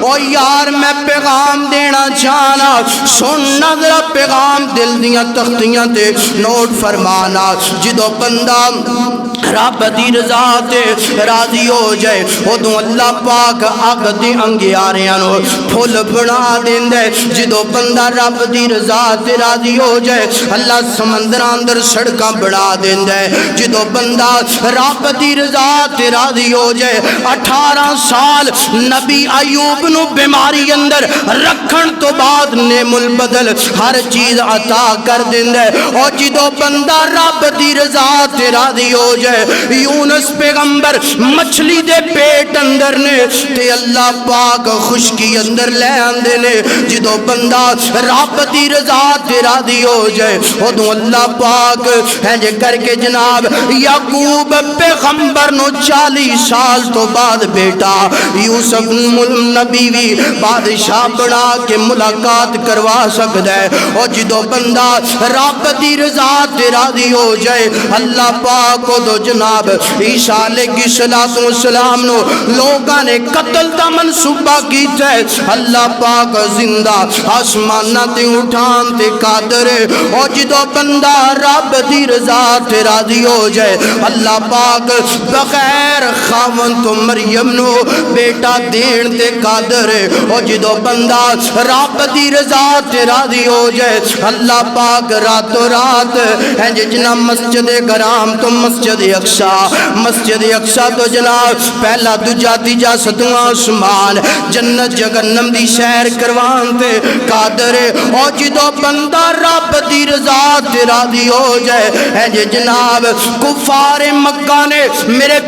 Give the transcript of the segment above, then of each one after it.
او یار میں پیغام دینا چاہنا سن نظر پیغام دل دیاں تختیاں تے نوٹ فرمانا جدو بندہ رب دی رضا تے راضی ہو جائے ادو اللہ پاک اگ دے انگیاریاں نو پھل بنا دیندے جدو بندہ رب دی رضا تے راضی ہو جائے اللہ سمندراں اندر سڑکاں بنا دیندے جدو بندہ رب دی رضا تے راضی ہو جائے 18 سال نبی ایوب نو بیماری اندر رکھن تو بعد نعم البدل ہر چیز عطا کر دیندے اور جدو بندہ رب دی رضا تے راضی ہو جائے یونس پیغمبر مچھلی دے پیٹ اندر نے تے اللہ پاک خشکی اندر لے آندے نے جدو بندہ رب دی رضا تے راضی ہو جائے ادو اللہ پاک ہے جے کر کے جناب یعقوب پیغمبر نو 40 سال تو بعد بیٹا یوسف نبی بھی بادشاہ بنا کے ملاقات کروا سکتا ہے اور جدو بندہ رب دی رضا تے راضی ہو جائے اللہ پاک کو دو جناب عیسیٰ علیہ السلام نو لوگاں نے قتل دا منصوبہ کیتا ہے اللہ پاک زندہ آسمانہ تے اٹھان تے قادر ہے اور جدو بندہ رب دی رضا تے راضی ہو جائے اللہ پاک بغیر خاون تو مریم نو بیٹا دین تے قادر ہے اور جدو بندہ رب دی رضا تے راضی ہو جائے اللہ پاک راتوں رات ہے جنا مسجد گرام تو مسجد اقصی تو جناب پہلا دجا تیجا ستواں آسمان جنت جہنم دی سیر کروان تے قادر ہے اور جدو بندہ رب دی رضا تے راضی ہو جائے ہے جناب کفار مکہ نے میرے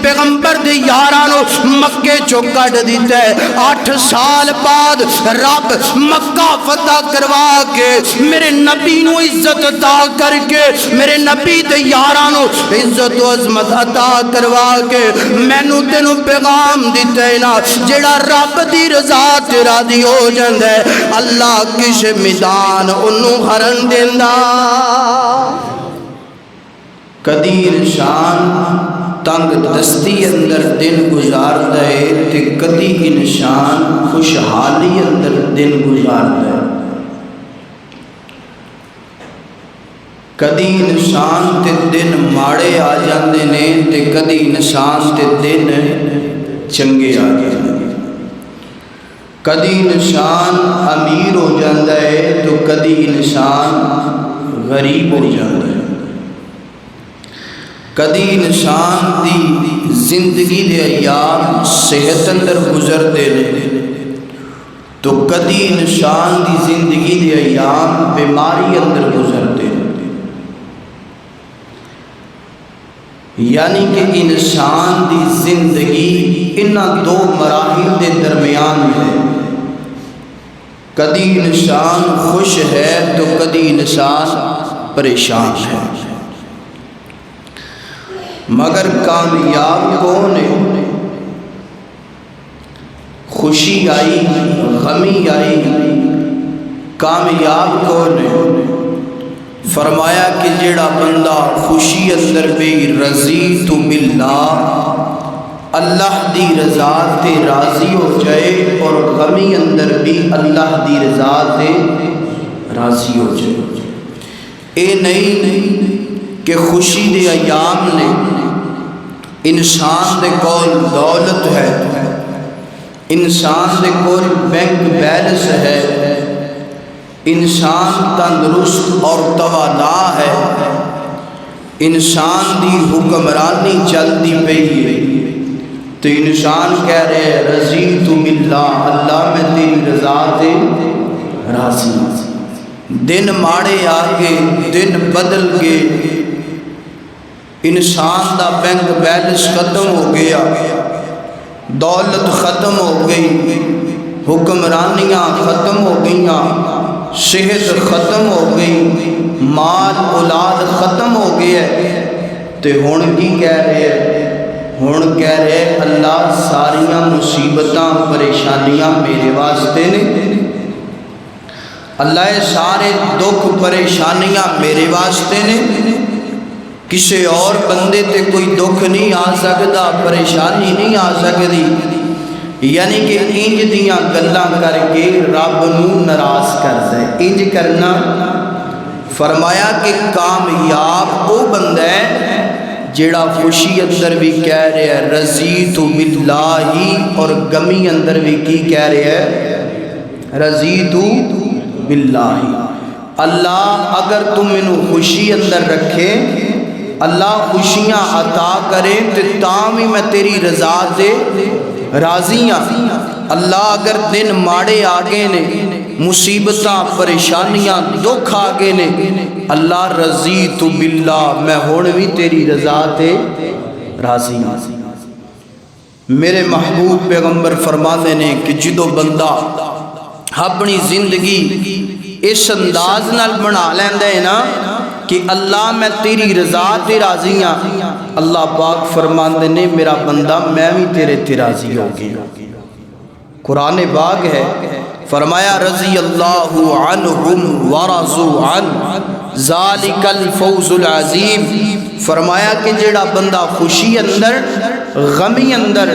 پیغمبر دے یارانو مکے چو کٹ دیتا ہے 8 سال بعد رب مکہ فتح کروا کے میرے نبی نو عزت عطا کر کے میرے نبی دے یارانو عزت و عظمت عطا کروا کے مینو تینو پیغام دیتا ہے نا جڑا رب دی رضا تے راضی ہو جاندے اللہ کس میدان انہوں ہرن دیندہ کدی انسان تنگ دستی اندر دن گزار دے تے کدی انسان خوشحالی اندر دن گزار دے کدی انسان تے دن ماڑے آ جاندے نے تے کدی انسان تے دن چنگے آ جاندے کدی انسان امیر ہو جاندہ ہے تو کدی انسان غریب ہو جاندہ ہے کدی انسان دی زندگی دے ایام صحت اندر گزر دے تو کدی انسان دی زندگی دے ایام بیماری اندر گزر دے یعنی کہ انسان دی زندگی انہا 2 مراحل دے درمیان ہے کدی انسان خوش ہے تو کدی انسان پریشان ہے مگر کامیاب کون ہے خوشی آئی غمی آئی کامیاب کون ہے فرمایا کہ جڑا بندہ خوشی اندر بھی رضیت باللہ اللہ دی رضا تے راضی ہو جائے اور غمی اندر بھی اللہ دی رضا تے راضی ہو جائے اے نہیں کہ خوشی دے ایام نے انسان دے کول دولت ہے انسان دے کول بینک بیلنس ہے انسان تندرست اور توانا ہے انسان دی حکمرانی چلتی پئی ہے تو انسان کہہ رہے رضیت باللہ اللہ میں تیری رضا تے راضی دن ماڑے آگے دن بدل کے انسان دا بینک بیلنس ختم ہو گیا دولت ختم ہو گئی حکمرانیاں ختم ہو گئیاں صحت ختم ہو گئی مال اولاد ختم ہو گیا تے ہن کی کہہ رہے ہن کہہ رہے اللہ ساریاں مصیبتاں پریشانیاں میرے واسطے نے اللہ سارے دکھ پریشانیاں میرے واسطے نے کسی اور بندے تے کوئی دکھ نہیں آ سکتا پریشانی نہیں آ سکتی یعنی کہ انج دیاں گلاں کر کے رب نو ناراض کردا ہے۔ انج کرنا فرمایا کہ کامیاب وہ بندہ ہے جیڑا خوشی اندر بھی کہہ رہا ہے رضیت باللہ، اور غمی اندر بھی کی کہہ رہا ہے رضیت باللہ۔ اللہ اگر تم انہوں خوشی اندر رکھے، اللہ خوشیاں عطا کرے تو تاں بھی میں تیری رضا دے راضی ہاں۔ اللہ اگر دن ماڑے آگے نے، مصیبتاں پریشانیاں دکھ آگے نے، اللہ رضیت باللہ میں ہون بھی تیری رضا تے راضی ہاں۔ میرے محبوب پیغمبر فرماتے نے کہ جدو بندہ اپنی زندگی اس انداز نال بنا لیندے ہے نا کہ اللہ میں تیری رضا تے راضی ہاں، اللہ پاک فرماندے نے میرا بندہ میں بھی تیرے تے راضی ہو گیا۔ قرآن پاک ہے، فرمایا رضی اللہ عنہم ورضوا عنہ ذالک الفوز العظیم۔ فرمایا کہ جیڑا بندہ خوشی اندر غمی اندر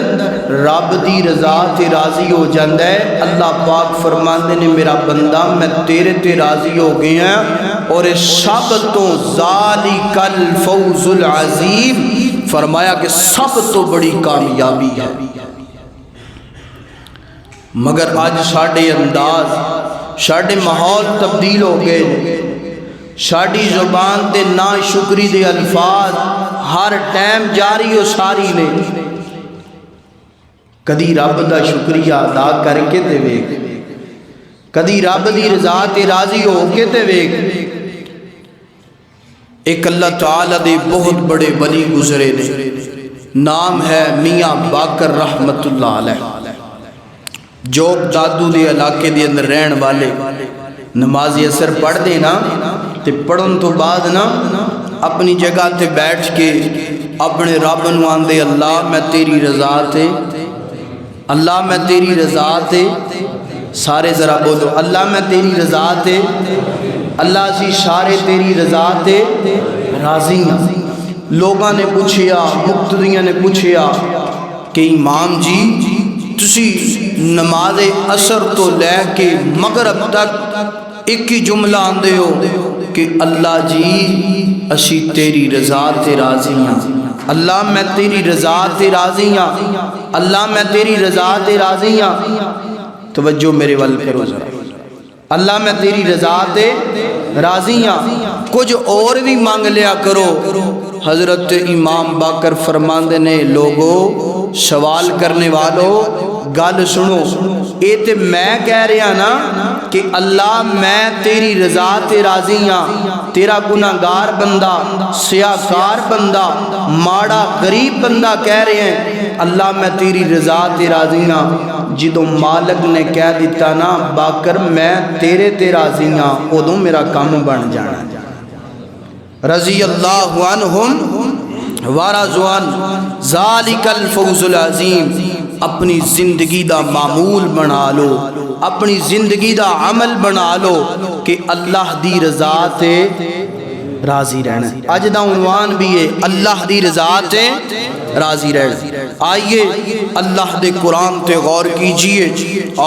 رب دی رضا تے راضی ہو جاندہ ہے، اللہ پاک فرماندے نے میرا بندہ میں تیرے تے راضی ہو گیا، اور اس سب تو ذالک الفوز العظیم، فرمایا کہ سب تو بڑی کامیابی ہے۔ مگر آج ساڑھے انداز ساڑھے ماحول تبدیل ہو گئے، ساڑھی زبان تے نا شکری دے الفاظ ہر ٹائم جاری و ساری نے۔ کدی رب دا شکریہ ادا کر کے تے ویکھ، کدی رب دی رضا تے راضی ہو کے تے ویکھ۔ ایک اللہ تعالیٰ دے بہت بڑے ولی گزرے نے، نام ہے میاں باقر رحمت اللہ علیہ، جوب دادو دے علاقے دے اندر رہن والے، نماز اثر پڑھ دے نا تے پڑھن تو بعد نا اپنی جگہ تے بیٹھ کے اپنے رب نو آندے اللہ میں تیری رضا تے، اللہ میں تیری رضا تے، سارے ذرا بولو اللہ میں تیری رضا تے، اللہ سی سارے تیری رضا تے راضی ہیں۔ لوگاں نے پوچھیا، مقتدیاں نے پوچھیا کہ امام جی تسی نماز اثر تو لے کے مغرب تک ایک ہی جملہ آندے ہو کہ اللہ جی اسی تیری رضا تے راضی ہاں، اللہ میں تیری رضا تے راضی ہاں، اللہ میں تیری رضا تے راضی ہاں۔ توجہ میرے ول کرو ذرا، اللہ میں تیری رضا تے راضی ہاں، کچھ اور بھی مانگ لیا کرو۔ حضرت امام باقر فرماندے نے لوگو سوال کرنے والوں گل سنو، اے تے میں کہہ رہا نا کہ اللہ میں تیری رضا تے راضی ہاں، تیرا گناہگار بندہ، سیاکار بندہ، ماڑا غریب بندہ کہہ رہے ہیں اللہ میں تیری رضا تے راضی ہاں۔ جدو مالک نے کہہ دیتا نا باقر میں تیرے تے راضی ہاں، ادوں میرا کام بن جانا۔ رضی اللہ عنہم ورضوا عنہ ذالک الفوز العظیم۔ اپنی زندگی دا معمول بنا لو، اپنی زندگی دا عمل بنا لو کہ اللہ دی رضا تے راضی رہنا۔ اج دا عنوان بھی ہے اللہ دی رضا تے راضی رہنا۔ آئیے اللہ دے قرآن تے غور کیجئے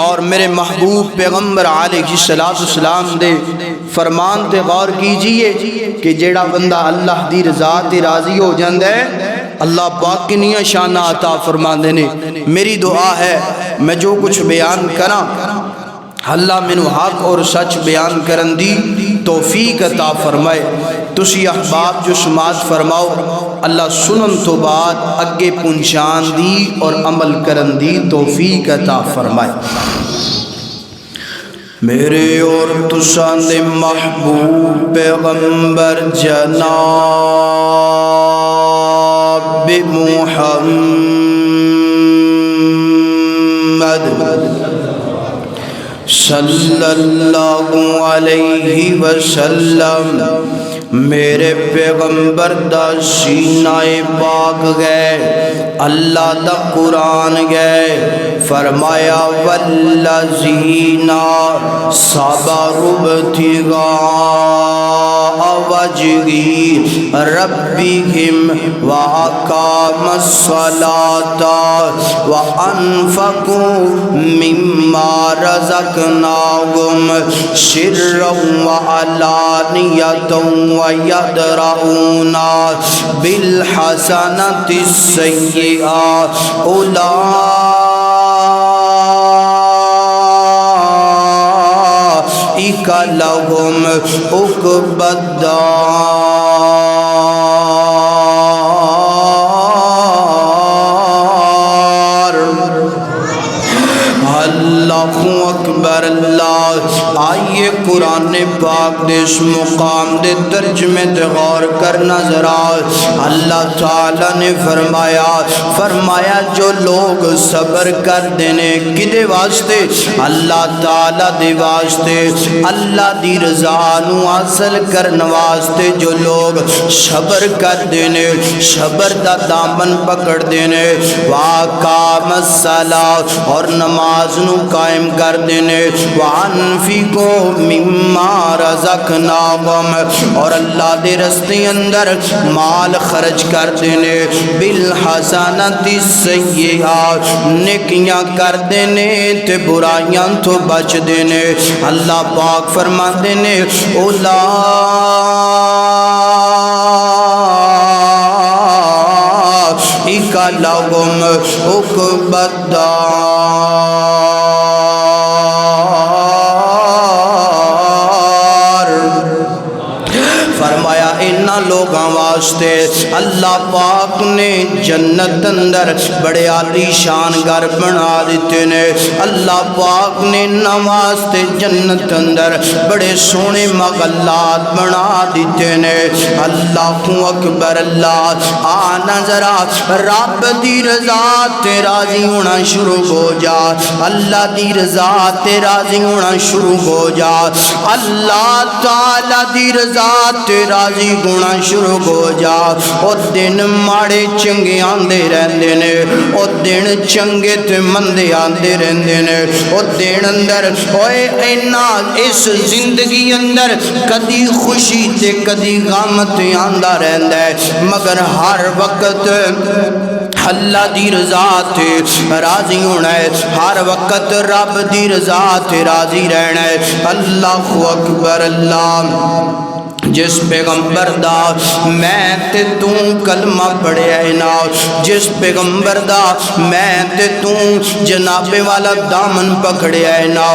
اور میرے محبوب پیغمبر علیہ السلام دے فرمان تے غور کیجئے کہ جیڑا بندہ اللہ دی رضا تے راضی ہو جاندہ ہے اللہ پاک کی نیاں شانہ عطا فرمان دینے۔ میری دعا ہے میں جو کچھ بیان کراں اللہ منو حق اور سچ بیان کرن دی توفیق عطا فرمائے۔ تسی احباب جو سماعت فرماؤ اللہ سنن تو بعد اگے پہنچان دی اور عمل کرن دی توفیق عطا فرمائے۔ میرے اور تساں دے محبوب پیغمبر جناب محمد صلی اللہ علیہ وسلم میرے پیغمبر دا سینہ پاک گئے، اللہ دا قرآن گئے، فرمایا والذین صبروا ابتغاء وجهی ربهم وأقاموا الصلاة وأنفقوا مما رزقناهم سرا وعلانية ويدرؤون بالحسنة السيئة أولئك لهم عقبى الدار. اللہ اکبر. اللہ. آئیے قرآن پاک دے اس مقام دے ترجمے تے غور کرنا ذرا. اللہ تعالیٰ نے فرمایا جو لوگ صبر کر دینے کدے واسطے؟ اللہ تعالیٰ دے واسطے، اللہ دی رضا نو حاصل کرن واسطے جو لوگ صبر کر دینے، صبر دا دامن پکڑ دینے، وَأَقَامَ الصَّلَاةَ اور نماز نو قائم کر دینے، وَأَنفِقُوا مِمَّا رَزَقْنَاهُمْ اور اللہ دے رستے اندر مال خرچ کر دینے، بِالْحَسَنَةِ السَّيِّئَةِ نیکیاں کر دینے تے برائیاں تو بچ دینے. اللہ پاک فرما دینے اولئک لهم عقبی الدار. فرمایا انہاں لوگاں واسطے اللہ پاک نے جنت اندر بڑے عالی شان گھر بنا دیتے نے. اللہ پاک نے انہاں واسطے جنت اندر بڑے سونے مغلات بنا دیتے نے. اللہ اکبر. اللہ آنا ذرا رب دی رضا تے راضی ہونا شروع ہو جا. اللہ دی رضا تے راضی ہونا شروع ہو جا. اللہ تعالی دی رضا تے راضی ہونا شروع ہو جا. او دن ماڑے چنگے آندے رہندے نے، او دن چنگے تے مندے آندے رہندے نے. او دن اندر اوئے اینا اس زندگی اندر کدی خوشی تے کدی غم تے آندا رہندا ہے، مگر ہر وقت اللہ دی رضا تے راضی ہونا ہے، ہر وقت رب دی رضا تے راضی رہنا ہے. اللہ اکبر. اللہ جس پیغمبر دا میں تے تو کلمہ پڑھیا ہے نا، جس پیغمبر دا میں تے تو جناب والا دامن پکڑیا ہے نا،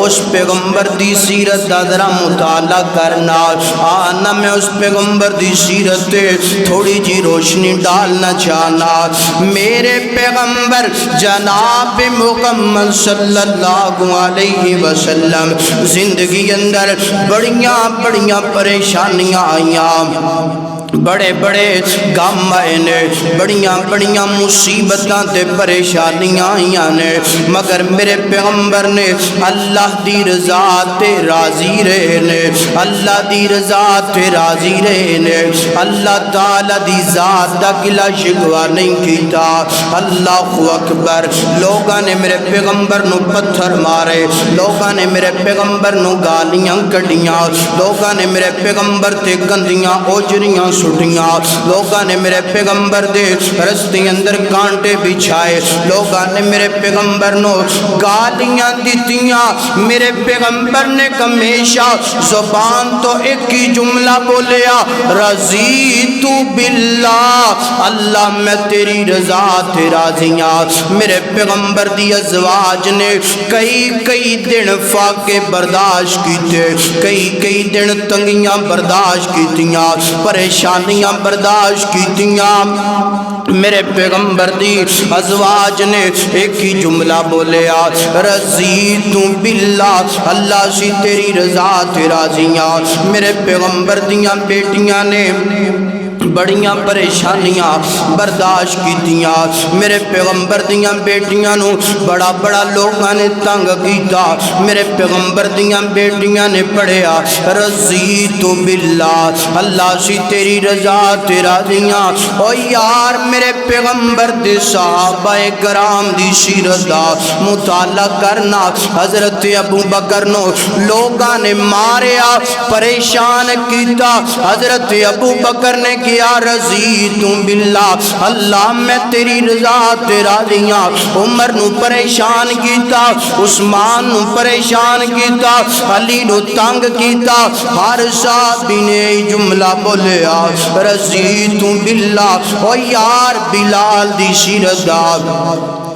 اس پیغمبر دی سیرت دا ذرا مطالعہ کرنا. آنا میں اس پیغمبر دی سیرت تے تھوڑی جی روشنی ڈالنا چاہنا. میرے پیغمبر جناب محمد صلی اللہ علیہ وسلم زندگی اندر بڑیاں پریشانیاں آئیاں، بڑے بڑے غم آئے نے، بڑیاں مصیبتاں تے پریشانیاں آئیاں نے، مگر میرے پیغمبر نے اللہ دی رضا تے راضی رہے نے، اللہ دی رضا تے راضی رہے نے. اللہ تعالی دی ذات دا گلہ شکوہ نہیں کیتا. اللہ اکبر. لوگاں نے میرے پیغمبر نو پتھر مارے، لوگاں نے میرے پیغمبر نو گالیاں کڈیاں، لوگاں نے میرے پیغمبر تے گندیاں اوجریاں سٹیاں، لوگاں نے میرے پیغمبر دے رستے اندر کانٹے بچھائے، لوگاں نے میرے پیغمبر نو گالیاں دیتیاں. میرے پیغمبر نے ہمیشہ زبان تو ایک ہی جملہ بولیا، رضیت باللہ، اللہ میں تیری رضا تے راضیاں. میرے پیغمبر دی ازواج نے کئی دن فاقے برداشت کیتے، کئی دن تنگیاں برداشت کیتیاں، پریشانیاں برداشت کیتیاں. میرے پیغمبر دی ازواج نے ایک ہی جملہ بولیا، رضیت باللہ، اللہ سی تیری رضا تے راضیاں. میرے پیغمبر دیاں بیٹیاں نے بڑیاں پریشانیاں برداشت کیتیاں میرے پیغمبر دیاں بیٹیاں نو بڑا بڑا لوگاں نے تنگ کیتا میرے پیغمبر دیاں بیٹیاں نے پڑھیا رضیت باللہ اللہ سی تیری رضا تیرا دیاں او یار میرے پیغمبر دے صحابہ کرام دی سیرت دا مطالعہ کرنا حضرت ابو بکر نو لوگاں نے ماریا پریشان کیتا حضرت ابو بکر نے کیا رضیت باللہ اللہ میں تیری رضا تیرا دیاں عمر نو پریشان کیتا عثمان نو پریشان کیتا علی نو تنگ کیتا ہر صحابی نے جملہ بولیا رضیت باللہ او یار بلال دی سیرت دا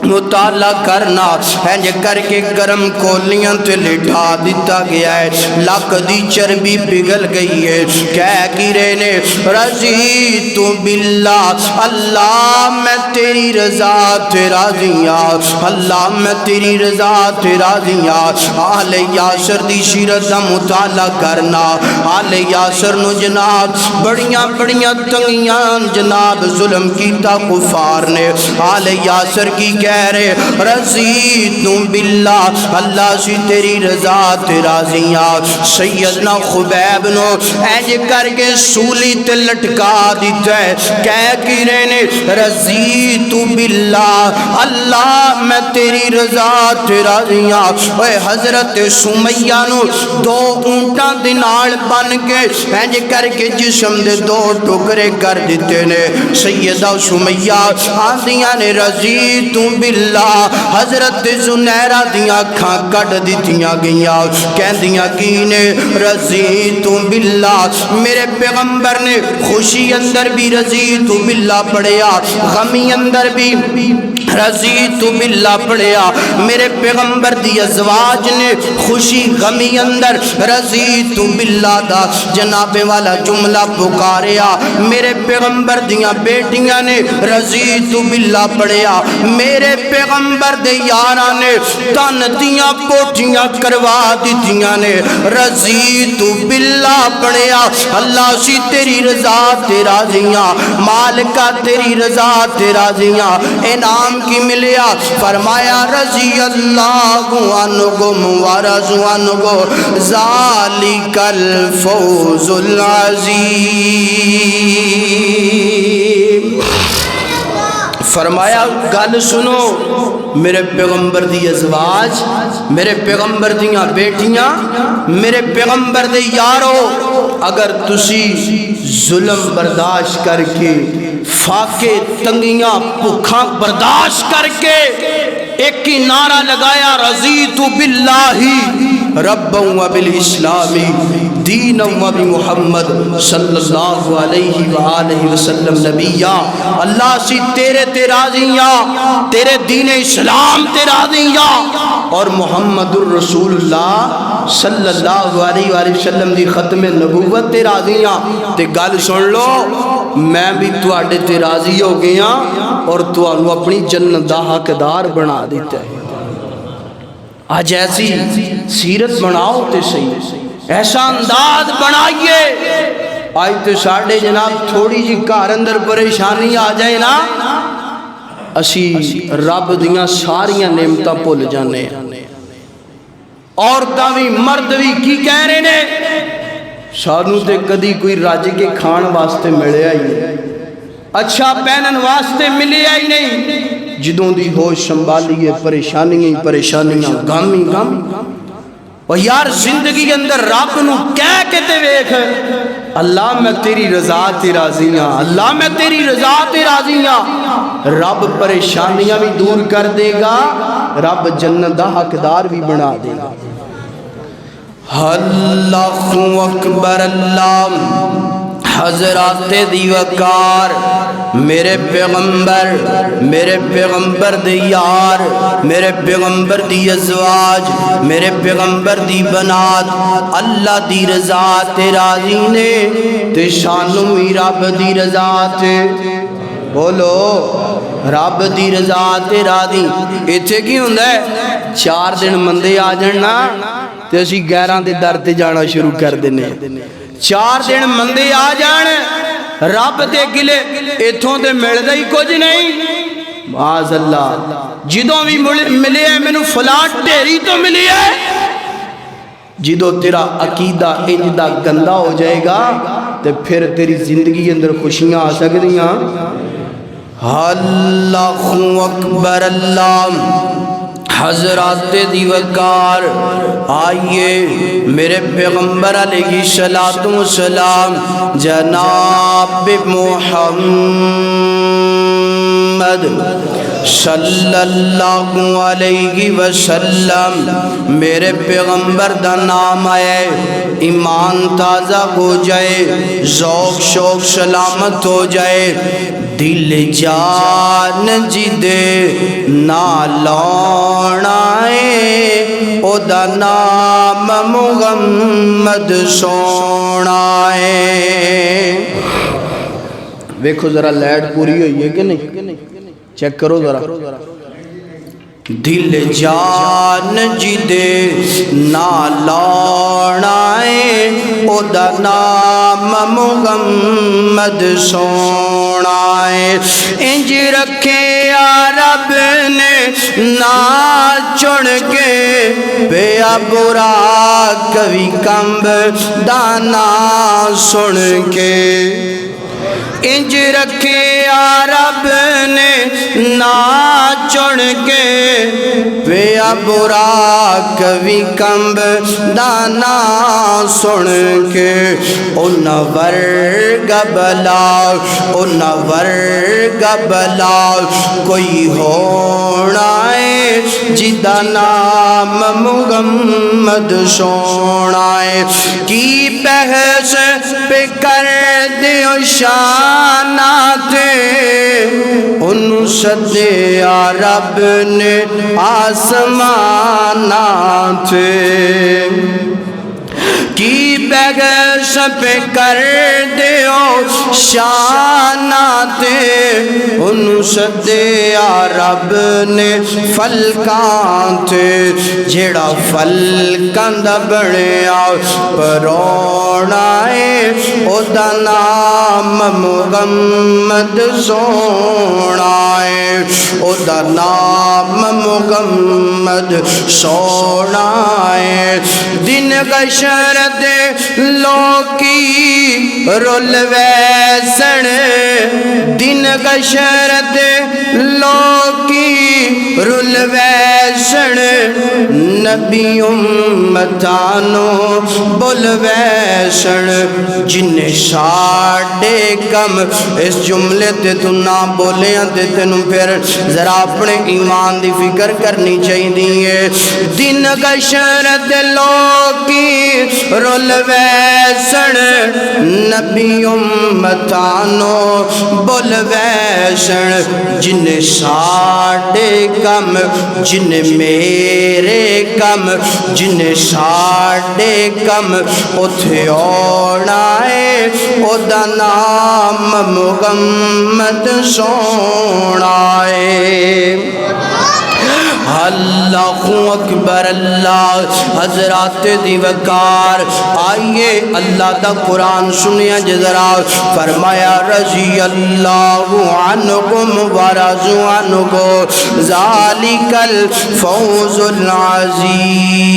مطالعہ کرنا ہے کر کے گرم کولیاں تے لٹا دیتا گیا ہے لک دی چربی پگھل گئی ہے کہہ کی رہنے رضیت باللہ اللہ میں تیری رضا تیرا دیا اللہ میں تیری رضا تیرا دیا آل یاسر دی سیرت دا مطالعہ کرنا آل یاسر نو جناب بڑیاں بڑیاں تنگیاں جناب ظلم کیتا کفار نے آل یاسر کی کہہ رہے رضیت باللہ اللہ سی تیری رضا تیرا زیاں سیدنا خبیب نو اینج کر کے سولی تے لٹکا دیتا ہے کہہ کی رہنے رضیت باللہ اللہ میں تیری رضا تیرا زیاں اے حضرت سمیہ نو دو اونٹاں دنال بن کے اینج کر کے جسم دے دو ٹکرے کر دیتے نے سیدہ سمیہ آندیاں نے رضیت باللہ حضرت زنیرہ دیاں کھاں کٹ دیتیاں گئیاں کہندیاں کینے رضیت باللہ میرے پیغمبر نے خوشی اندر بھی رضیت باللہ پڑھیا غمی اندر بھی رضیت باللہ پڑھیا میرے پیغمبر دی ازواج نے خوشی غمی اندر رضیت باللہ دا جناب والا جملہ پکاریا میرے پیغمبر دیاں بیٹیاں نے رضیت باللہ پڑھیا میرے پیغمبر دے یاراں نے تن دیاں پوٹیاں کروا دیتیاں نے رضیت باللہ پڑھیا اللہ سی تیری رضا تیرا دیاں مالکہ تیری رضا تیرا دیاں انعام کی ملیا فرمایا رضی اللہ عنہ ورضوانہ ذالک الفوز العظیم فرمایا گل سنو میرے پیغمبر دی ازواج میرے پیغمبر دیاں بیٹیاں میرے پیغمبر دے یارو اگر تسی ظلم برداشت کر کے فاقے تنگیاں بھوکاں برداشت کر کے ایک ہی نعرہ لگایا رضیت باللہ ربا و بالاسلام دینا و بمحمد صلی اللہ علیہ وآلہ وسلم نبیہ اللہ سی تیرے تے راضیاں تیرے دین اسلام تے راضیاں اور محمد الرسول اللہ صلی اللہ علیہ وآلہ وسلم دی ختم نبوت تے راضیاں تے گل سن لو میں بھی تواڈے تے راضی ہو گیا اور تانوں اپنی جنت دا حقدار بنا دیتا ہے آج ایسی سیرت بناؤ تے صحیح ایسا انداز بنائیے آج تے ساڑھے جناب تھوڑی جی کار اندر پریشانی آ جائے نا اسی رب دیاں ساریاں نعمتاں بھول جانے عورتاں بھی مرد بھی کی کہہ رہے نے سانوں تے کدی کوئی راج کے کھان واسطے ملیا ہی نہیں اچھا پہنن واسطے ملیا ہی نہیں جدوں دی ہوش سنبھالیے پریشانیاں پریشانیاں غم اور یار زندگی اندر رب نو کہہ کے تے ویکھ اللہ میں تیری رضا تے راضی ہاں اللہ میں تیری رضا تے راضی ہاں رب پریشانیاں بھی دور کر دے گا رب جنت دا حقدار بھی بنا دے گا اللہ اکبر اللہ حضرات دی وقار میرے پیغمبر دی یار میرے پیغمبر دی ازواج میرے پیغمبر دی بنات اللہ دی رضا تے راضی نے تے شانو ہی رب دی رضا تے بولو رب دی رضا تے راضی ایتھے کی ہوندا ہے 4 دن مندے آ جان نا تے اسی غیراں دے در تے جانا شروع کر دینے 4 دن مندے آ جان رب دے گلے اتھوں دے ملدا ہی کچھ نہیں معاذ اللہ جدوں بھی ملے ہے مینوں فلاں ڈھیری تو ملی ہے جدوں تیرا عقیدہ انج دا گندا ہو جائے گا تے پھر تیری زندگی اندر خوشیاں آ سکدیاں اللہ اکبر اللہ حضرات دیوکار آئیے میرے پیغمبر علیہ السلام جناب محمد صلی اللہ علیہ وسلم میرے پیغمبر دا نام آئے ایمان تازہ ہو جائے ذوق شوق سلامت ہو جائے دل جان جی دے نالونائے او دا نام محمد سونائے ویکھو ذرا لائٹ پوری ہوئی ہے کہ نہیں چیک کرو ذرا دل جان جی دے نالونائے او دا نام محمد سونائے انج رکھے یا رب نے نا چن کے پیا برا کبھی کمب دانا سن کے انج رکھے یا رب نے نا چن کے پیا برا کبھی کمب دانا سن کے ان ورگ بلا کوئی ہونا ہے جدا نام محمد سونا ہے کی بحث پہ کر دیو شانات ان صدیا رب نے آسمانات کی بحث پہ کر دیو شانات ان صدیا رب نے فلکانت جیڑا فلکان دا بڑیا پرونائے او دا نام محمد سونائے او دا نام محمد سونائے دن گشر دے لوکی رول ویسن دن گشر دے لوکی رول ویسن نبی امتانو بول ویسن جن ساڑے کم اس جملے تے تو نہ بولے تے تینوں پھر ذرا اپنے ایمان دی فکر کرنی چاہیے دیئے دن گشر دے لوکی رول ویسن نبی امتانو بول ویسن جن ساڑے کم جن میرے کم جن ساڑے کم اتھے اونائے او دا نام محمد سونائے اللہ اکبر اللہ حضرات دیوکار آئیے اللہ دا قرآن سنیا جذرا فرمایا رضی اللہ عنکم ورضوا عنکم ذالک الفوز العظیم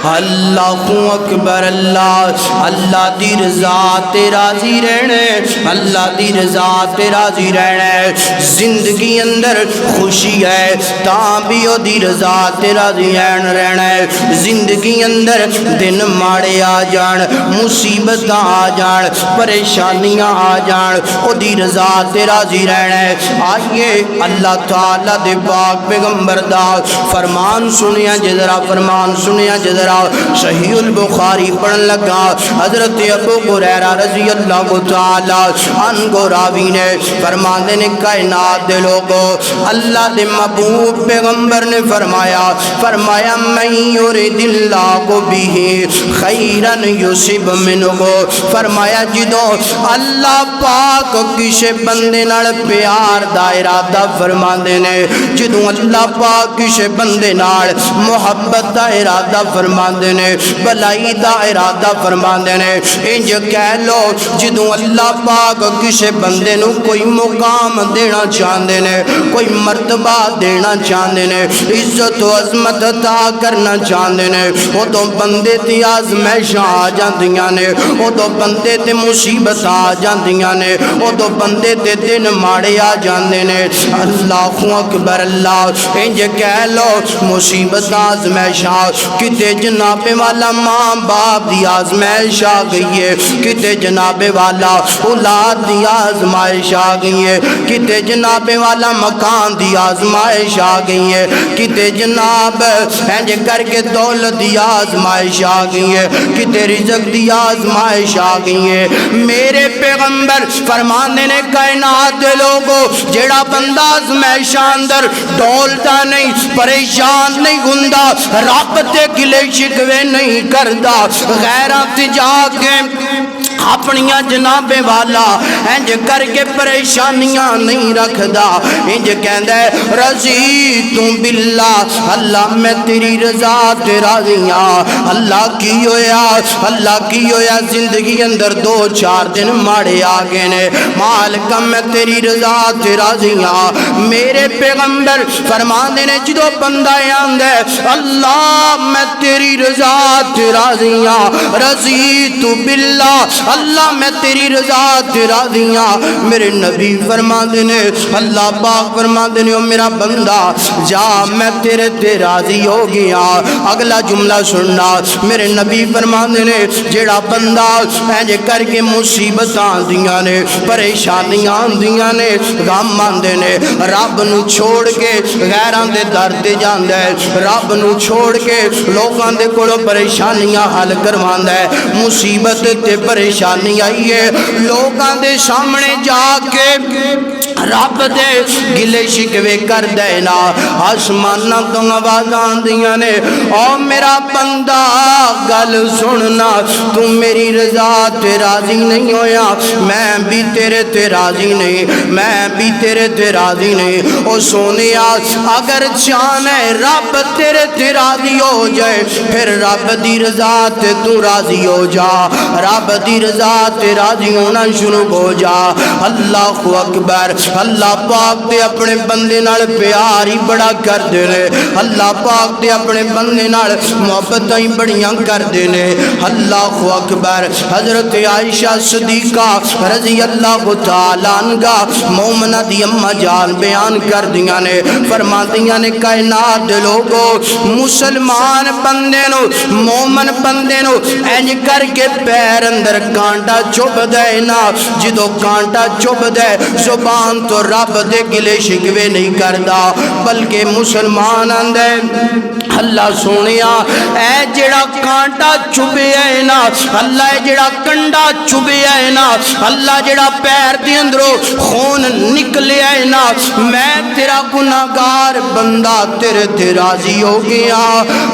اللہ اکبر اللہ دی رضا تے راضی رہنے اللہ دی رضا تے راضی رہنے زندگی اندر خوشی ہے تاں بھی او دی رضا تے راضی رہنے زندگی اندر دن ماڑے آ جان مصیبت آ جان پریشانیاں آ جان او دی رضا تے راضی رہنے آئیے اللہ تعالیٰ دے پاک پیغمبر دا فرمان سنیا جذرا فرمان سنیا جذرا صحیح البخاری پڑھن لگا حضرت ابو ہریرہ رضی اللہ تعالی عنہ راوی نے فرماندے نے کائنات دے لوگو اللہ دے محبوب پیغمبر نے فرمایا من یرید اللہ بہ خیرا یصب منہ فرمایا جدوں اللہ پاک کسے بندے نال پیار دا ارادہ فرماندے نے جدوں اللہ پاک کسے بندے نال محبت دا ارادہ فرماندے فرماندے نے بھلائی دا ارادہ فرماندے نے انج کہہ لو جدوں اللہ پاک کسے بندے نو کوئی مقام دینا چاہندے نے کوئی مرتبہ دینا چاہندے نے عزت و عظمت عطا کرنا چاہندے نے او تو بندے تے آزمائشاں آ جاندیاں نے او تو بندے تے مصیبت آ جاندیاں نے او تو بندے تے دن ماڑے آ جاندے نے اللہ اکبر اللہ انج کہہ لو مصیبت آزمائشاں کتے جناب والا ماں باپ دی آزمائش آ گئی ہے کتے جناب والا اولاد دی آزمائش آ گئی ہے کتے جناب والا مکان دی آزمائش آ گئی ہے کتے جناب انج کر کے دولت دی آزمائش آ گئی ہے کتے رزق دی آزمائش آ گئی ہے میرے پیغمبر فرمانے نے کائنات دے لوگو جیڑا بندہ آزمائشاں اندر ڈولتا نہیں پریشان نہیں ہوندا رب تے گلے شکوے نہیں کردا غیرت جا کے اپنیاں جناب والا انج کر کے پریشانیاں نہیں رکھدا انج کہندا ہے رضی تم باللہ اللہ میں تیری رضا تے راضی ہاں اللہ کی ہویا زندگی اندر دو چار دن ماڑے آگے نے مالکہ میں تیری رضا تے راضی ہاں میرے پیغمبر فرماندے نے جدو بندہ آندا ہے اللہ میں تیری رضا تے راضی ہاں رضی تو باللہ اللہ میں تیری رضا تے راضی ہاں میرے نبی فرماندے نے اللہ پاک فرماندے نے او میرا بندہ جا میں تیرے تے راضی ہو گیا اگلا جملہ سننا میرے نبی فرماندے نے جیڑا بندہ انج کر کے مصیبتاں آندیاں نے پریشانیاں آندیاں نے غم آندے نے رب نو چھوڑ کے غیراں دے در تے جاندا ہے رب نو چھوڑ کے لوکاں دے کولوں پریشانیاں حل کرواندا ہے مصیبت تے پریشانی آئی ہے لوکاں دے سامنے جا کے رب دے گلے شکوے کر دینا آسماناں تو آواز آندیاں نے او میرا بندہ گل سننا تو میری رضا تے راضی نہیں ہویا میں بھی تیرے تے راضی نہیں میں بھی تیرے تے راضی نہیں او سونیا اگر چاہنے رب تیرے تے راضی ہو جائے پھر رب دی رضا تے تو راضی ہو جا رب دی رضا تے راضی ہونا شروع ہو جا اللہ اکبر اللہ پاک تے اپنے بندے نال پیار ہی بڑا کر دے نے اللہ پاک تے اپنے بندے نال محبتاں ہی بڑیاں کر دے نے اللہ اکبر حضرت عائشہ صدیقہ رضی اللہ تعالی عنہا مومنہ دی اماں جان بیان کر دیاں نے فرماندیاں نے کائنات دے لوگو مسلمان بندے نو مومن بندے نو انج کر کے پیر اندر کانٹا چوب دے نا جدو کانٹا چوب دے زبان تو رب دے گلے شکوے نہیں کردا بلکہ مسلمان آندے اللہ سونیا اے جڑا کانٹا چوبے ہے نا اللہ جڑا کنڈا چوبے ہے نا اللہ جڑا پیر دے اندروں خون نکلے ہے نا میں تیرا گناہگار بندہ تیرے تے راضی ہو گیا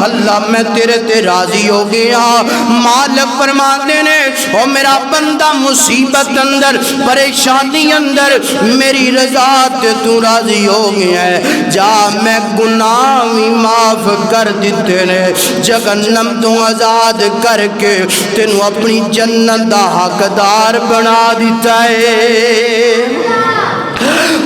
اللہ میں تیرے تے راضی ہو گیا مالک فرماتے نے او میرا بندہ مصیبت اندر پریشانی اندر میری رضا تے تو راضی ہو گیا ہے جا میں گناہ بھی معاف کر دیتے نے جہنم تو آزاد کر کے تینوں اپنی جنت دا حقدار بنا دیتا ہے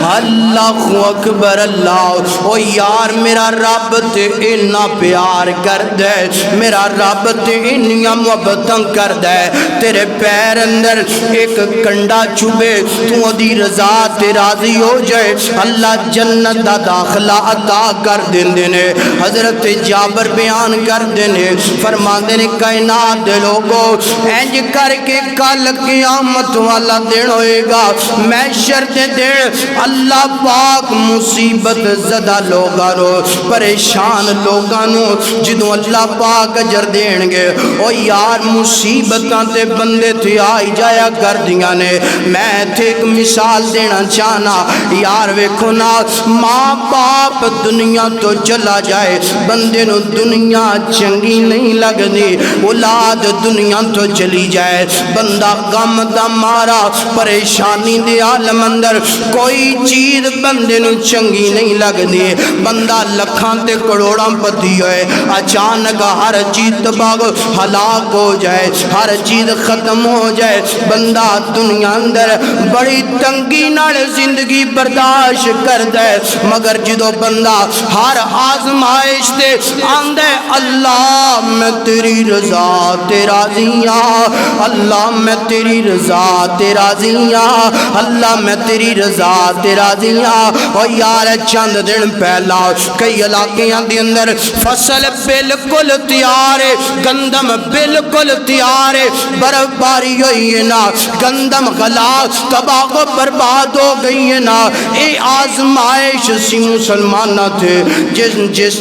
اللہ اکبر اللہ او یار میرا رب تے اتنا پیار کر دے میرا رب تے اتنی محبتاں کر دے تیرے پیر اندر ایک کنڈا چوبے تو دی رضا تے راضی ہو جائے اللہ جنت دا داخلہ عطا کر دیندے نے حضرت جابر بیان کر دینے فرماندے نے کائنات دے لوگو انج کر کے کل قیامت والا دن ہوئے گا محشر دے دن اللہ پاک مصیبت زدہ لوگانو پریشان لوگانو جدوں اللہ پاک اجر دین گے او یار مصیبتاں تے بندے تھے آئی جایا کر دیاں نے میں تھے ایک مثال دینا چاہنا یار ویکھو نا ماں باپ دنیا تو چلا جائے بندے نو دنیا چنگی نہیں لگ دی اولاد دنیا تو چلی جائے بندہ غم دا مارا پریشانی دے عالم اندر کوئی چیز چیز بندے نو چنگی نہیں لگدی، بندہ لکھاں تے کروڑاں پتی ہوئے، اچانک ہر چیز تباہ ہلاک ہو جائے، ہر چیز ختم ہو جائے، بندہ دنیا اندر بڑی تنگی نال زندگی برداشت کردا ہے، مگر جدو بندہ ہر آزمائش تے آندے اللہ میں تیری رضا تے راضی ہاں، اللہ میں تیری رضا تے راضی ہاں، اللہ میں تیری رضا تے راضی ہاں۔ اور یار چند دن پہلا کئی علاقیاں دے اندر فصل بالکل تیار ہے، گندم بالکل تیار ہے، برف باری ہوئی ہے نا، گندم غلا تباہ و برباد ہو گئی ہے نا۔ اے آزمائش سی مسلمانہ تھے،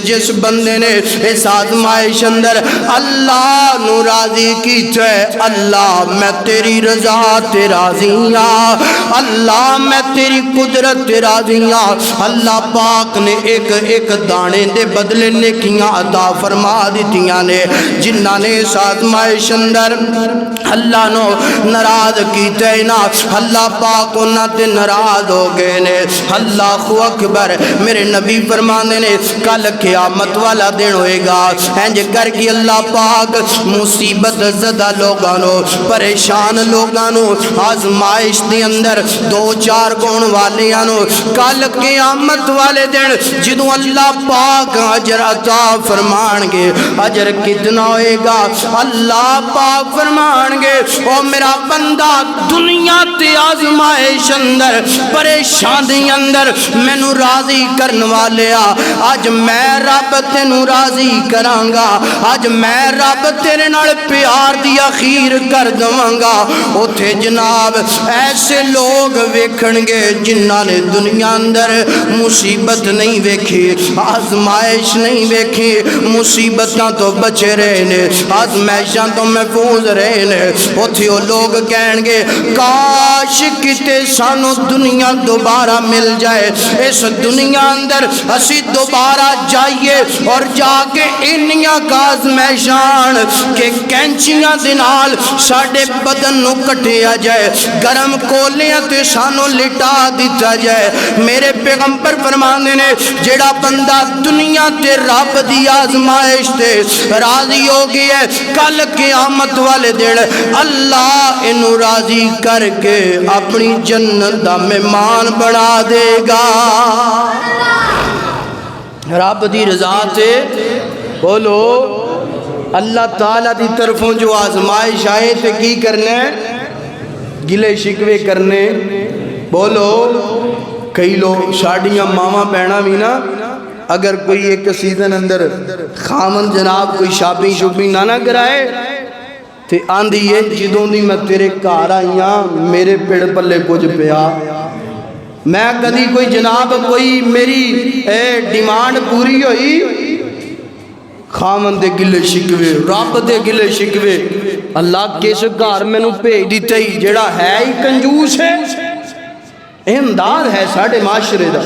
جس بندے نے اس آزمائش اندر اللہ نو راضی کی تھے، اللہ میں تیری رضا تے راضی ہاں، اللہ میں تیری قدرت تے راضی ہاں۔ اللہ پاک نے ایک دانے دے بدلے نیکیاں عطا فرما دیتیاں نے، جنہاں نے اس آزمائش اندر اللہ نو ناراض کیتے نا، اللہ پاک انہاں تے ناراض ہو گئے نے۔ اللہ اکبر، میرے نبی فرمانے نے کل قیامت والا دن ہوئے گا، انج کر کے اللہ پاک مصیبت زدہ لوگاں نو، پریشان لوگاں نو، آزمائش دے اندر دو چار گون والیاں نو کل قیامت والے دن جدوں اللہ پاک اجر عطا فرمان گے، اجر کتنا ہوئے گا؟ اللہ پاک فرمان گے او میرا بندہ دنیا تے آزمائش اندر پریشانی اندر مینوں راضی کرن والیا، آج میں رب تینوں راضی کرانگا، آج میں رب تیرے نال پیار دی اخیر کر دواں گا۔ اوتھے جناب ایسے لوگ ویکھن گے جنہاں نے دنیا اندر مصیبت نہیں ویکھی، آزمائش نہیں ویکھی، مصیبتاں تو بچے رہے نے، آزمائشاں تو محفوظ رہے نے۔ اوتھے وہ لوگ کہن گے کاش کتے سانو دنیا دوبارہ مل جائے، اس دنیا اندر اسی دوبارہ جائیے اور جا کے انیاں کا آزمائشان کہ کینچیاں دنال ساڑے بدن نو کٹیا جائے، گرم کولیاں تے سانو لٹا دیتا جائے۔ میرے پیغمبر فرمانے نے جیڑا بندہ دنیا تے رب دی آزمائش تے راضی ہو گیا ہے، کل قیامت والے دن اللہ انہوں راضی کر کے اپنی جنت دا مہمان بنا دے گا۔ رب دی رضا تے بولو اللہ تعالیٰ دی طرفوں جو آزمائش آئے تے کی کرنے، گلے شکوے کرنے، بولو کئی لوگ شاڑیاں ماما بہنا بھی نا، اگر کوئی ایک سیزن اندر خامن جناب کوئی شاپنگ نہ کرائے تے آندھی ہے جدوں دی میں تیرے گھر آئیاں میرے پیڑ پلے کچھ پیا، میں کدی کوئی جناب کوئی میری ڈیمانڈ پوری ہوئی، خامن دے گلے شکوے، رب دے گلے شکوے، اللہ کس گھر میں نو بھیج دیتے ہی جڑا ہے ہی کنجوس ہے، انداز ہے ساڑھے معاشرے دا،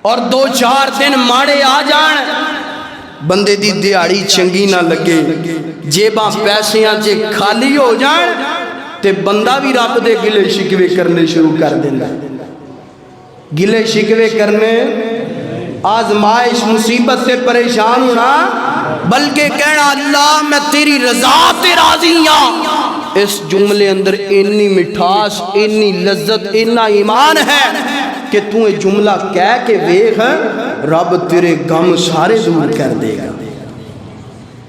اور دو چار دن ماڑے آ جان بندے دی دیہاڑی چنگی نہ لگے، جیباں پیسیاں چے خالی ہو جان تے بندہ بھی رب دے گلے شکوے کرنے شروع کر دینا، گلے شکوے کرنے، آزمائش مصیبت سے پریشان ہونا، بلکہ کہنا اللہ میں تیری رضا تے راضی ہاں۔ اس جملے اندر اتنی مٹھاس، اتنی لذت، اتنا ایمان ہے کہ تو یہ جملہ کہہ کے ویکھ رب تیرے غم سارے دور کر دے گا۔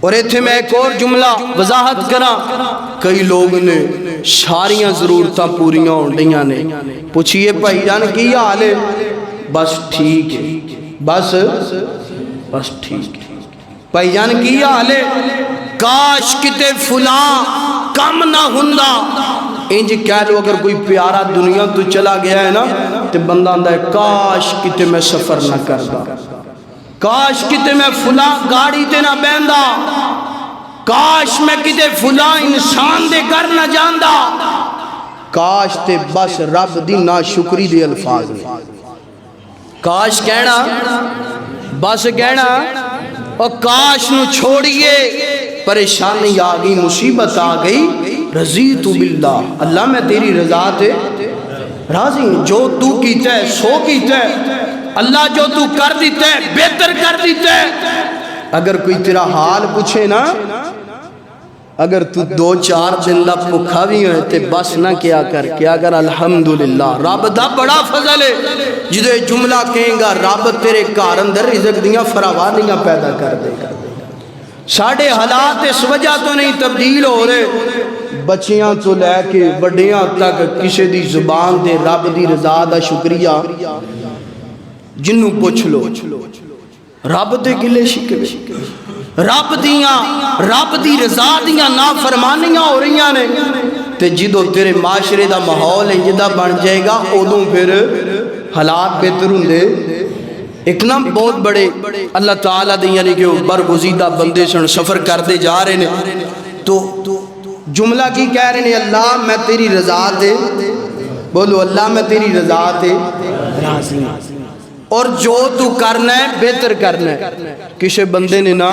اور ایتھے میں ایک اور جملہ وضاحت کرا، کئی لوگ نے ساریاں ضرورتاں پوریاں ہوندیاں نے، پوچھئے بھائی جان کی حال ہے؟ بس ٹھیک ہے، بس ٹھیک ہے۔ بھائی جان کی حال ہے؟ کاش کتے فلاں کم نہ ہوندا۔ انج کہہ لو اگر کوئی پیارا دنیا تو چلا گیا ہے نا تے بندہ آندا ہے کاش کتے میں سفر نہ کردا، کاش کتے میں فلاں گاڑی تے نہ بیندا، کاش میں کتے فلاں انسان دے گھر نہ جاندا۔ کاش تے بس رب دی ناشکری دے الفاظ نے، کاش کہنا بس کہنا، اور کاش نو چھوڑیے پریشانی آ گئی، مصیبت آ گئی، رضیت باللہ، اللہ میں تیری رضا تے راضی جو تو کیتا ہے سو کیتا ہے اللہ جو تو کر دیتا ہے بہتر کر دیتا ہے اگر کوئی تیرا حال پوچھے نا اگر تو 2-4 دن دا بھوکا بھی ہوئے تے بس نہ کیا کر الحمدللہ رب دا بڑا فضل ہے جدے جملہ کہیں گا رب تیرے گھر اندر رزق دیاں فراوانیاں پیدا کر دے گا ساڑھے حالات اس وجہ تو نہیں تبدیل ہو رہے بچیاں تو لے کے بڑیاں تک کسی دی زبان دے رب دی رضا دا شکریہ جنوں پوچھ لو رب دے گلے شکوے رب دی رضا دیاں نافرمانیاں ہو رہی نے تے جدو تیرے معاشرے دا ماحول جدا بن جائے گا ادوں پھر حالات بہتر ہوندے ایک نا بہت بڑے اللہ تعالیٰ دے یعنی کہ برگزیدہ بندے سن سفر کرتے جا رہے ہیں تو جملہ کی کہہ رہے ہیں اللہ میں تیری رضا تے بولو اللہ میں تیری رضا تے راضی اور جو تو کرنا ہے بہتر کرنا ہے کسی بندے نے نا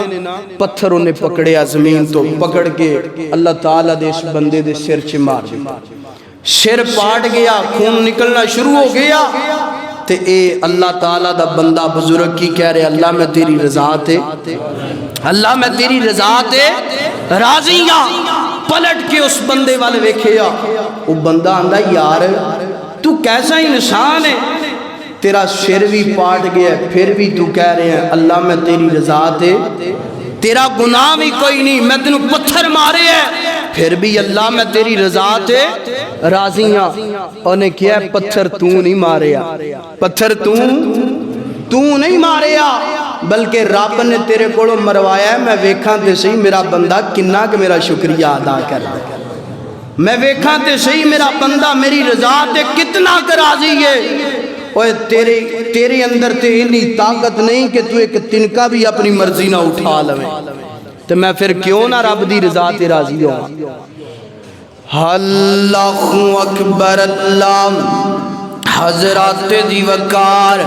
پتھر انہیں پکڑیا زمین تو پکڑ کے اللہ تعالیٰ دے اس بندے دے سر چھ مار دیا سر پاٹ گیا خون نکلنا شروع ہو گیا تے اے اللہ تعالیٰ دا بندہ بزرگ کی کہہ رہے اللہ میں تیری رضا تے اللہ میں تیری رضا تے راضیاں پلٹ کے اس بندے والے ویکھیا وہ بندہ آندہ یار تو کیسا انسان ہے تیرا سر بھی پاٹ گیا پھر بھی تو کہہ رہے ہیں اللہ میں تیری رضا تے تیرا گناہ بھی کوئی نہیں میں تینوں پتھر مارے ہیں پھر بھی اللہ میں تیری رضا تے راضیاں انہیں کیا پتھر تو نہیں ماریا پتھر تو نہیں ماریا بلکہ رب نے تیرے کو مروایا ہے میں ویکھاں تے صحیح میرا بندہ کنہ کہ میرا شکریہ ادا کر میں ویکھاں تے صحیح میرا بندہ میری رضا تے کتنا کر راضی ہے اوے تیرے اندر تے اتنی طاقت نہیں کہ تو ایک تنکا بھی اپنی مرضی نہ اٹھا لوے تو میں پھر کیوں نہ رب دی رضا تے راضی ہوں اللہ اکبر اللہ حضرات دی وقار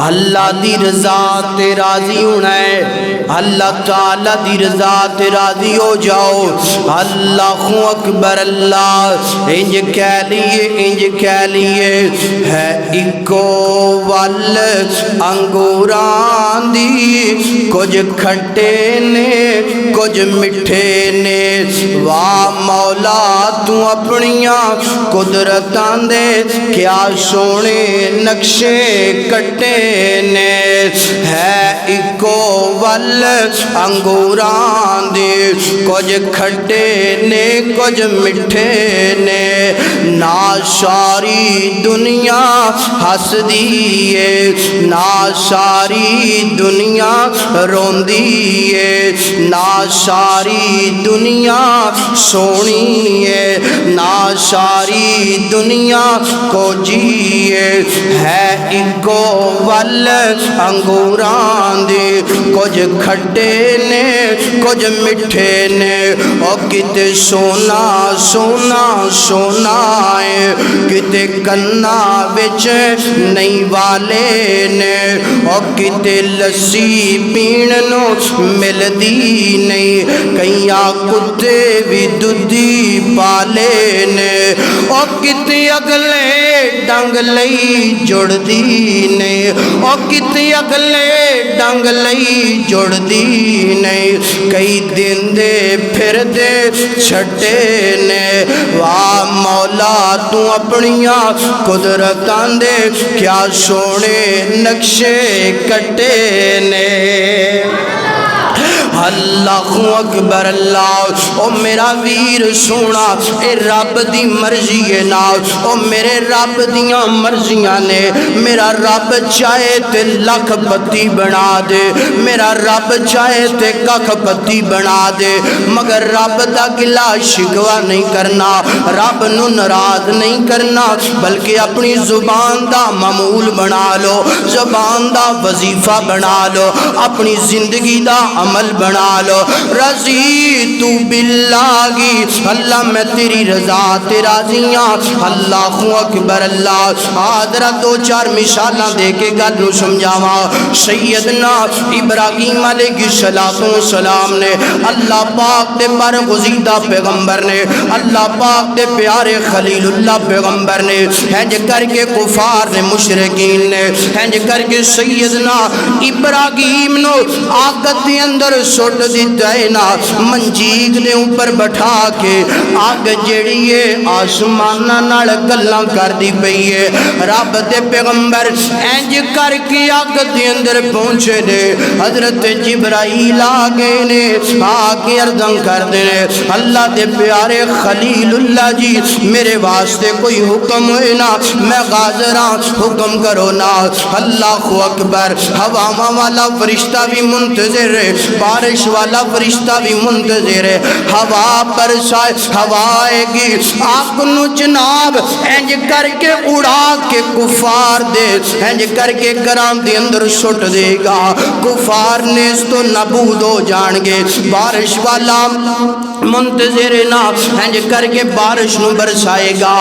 اللہ دی رضا تے راضی ہونا ہے اللہ تعالیٰ دی رضا تے راضی ہو جاؤ اللہ اکبر اللہ انج کہہ لیے ہے اکو وال انگوران دی کچھ کھٹے نے کچھ مٹھے نے واہ مولا تو اپنیاں قدرتاں دے کیا سونے نقشے کٹے نے ہے اکو ول انگوران دے کچھ کھٹے نے کچھ مٹھے نے نا ساری دنیا ہس دیئے نا ساری دنیا روندی ہے نا ساری دنیا سونی ہے نا ساری دنیا کو جیے ہے اکو ول انگوران دے کچھ کھٹے نے کچھ مٹھے نے اور کتے سونا سونا سونا ہے کتے کنا بچ نہیں والے نے اور کتے لسی پیننو مل دی نہیں کئیاں کتے بھی دودھی پالے نے اور کتے اگلے ڈنگ لئی جڑ دی نہیں اور کتے اگلے ڈنگ لئی جڑ دی نہیں کئی دن دے پھر دے چھٹے نے واہ مولا تو اپنیاں قدرتاں دے کیا سونے نقشے کٹے نے اللہ اکبر اللہ او میرا ویر سونا اے رب دی مرضی ہے نا او میرے رب دیاں مرضیاں نے میرا رب چاہے تے لکھ پتی بنا دے میرا رب چاہے تے ککھ پتی بنا دے مگر رب دا گلا شکوا نہیں کرنا رب نو ناراض نہیں کرنا بلکہ اپنی زبان دا معمول بنا لو زبان دا وظیفہ بنا لو اپنی زندگی دا عمل بنا لو. رضیت باللہ اللہ میں تیری رضا تے راضی ہاں. اللہ اکبر. اللہ آدرہ دو چار مثالاں دے کے گل نو سمجھاواں. سیدنا ابراہیم علیہ السلام نے اللہ پاک دے برگزیدہ پیغمبر نے اللہ پاک دے پیارے خلیل اللہ پیغمبر نے ہنج کر کے کفار نے مشرکین نے ہنج کر کے سیدنا ابراہیم نو آگ دے اندر سٹ دیتا ہے نا. منجیک دے اوپر بٹھا کے آگ جیڑی ہے آسمانہ نال گلاں کر دی پئی ہے. رب دے پیغمبر ہنج کر کے آگ دے اندر پہنچے نے. حضرت جبرائیل آگے نے آگے اردن کر دینے اللہ دے پیارے خلیل اللہ جی میرے واسطے کوئی حکم ہوئے نا میں غازراں حکم کرو نا. اللہ اکبر. ہوا والا فرشتہ بھی منتظر ہے بارش والا فرشتہ بھی منتظر ہے. ہوا برسائے ہوا آئے گی آگ نو جناب انج کر کے اڑا کے کفار دے انج کر کے گرام دے اندر سٹ دے گا. کفار نے اس تو نابود ہو جان گے. بارش والا منتظر نا انج کر کے بارش نو برسائے گا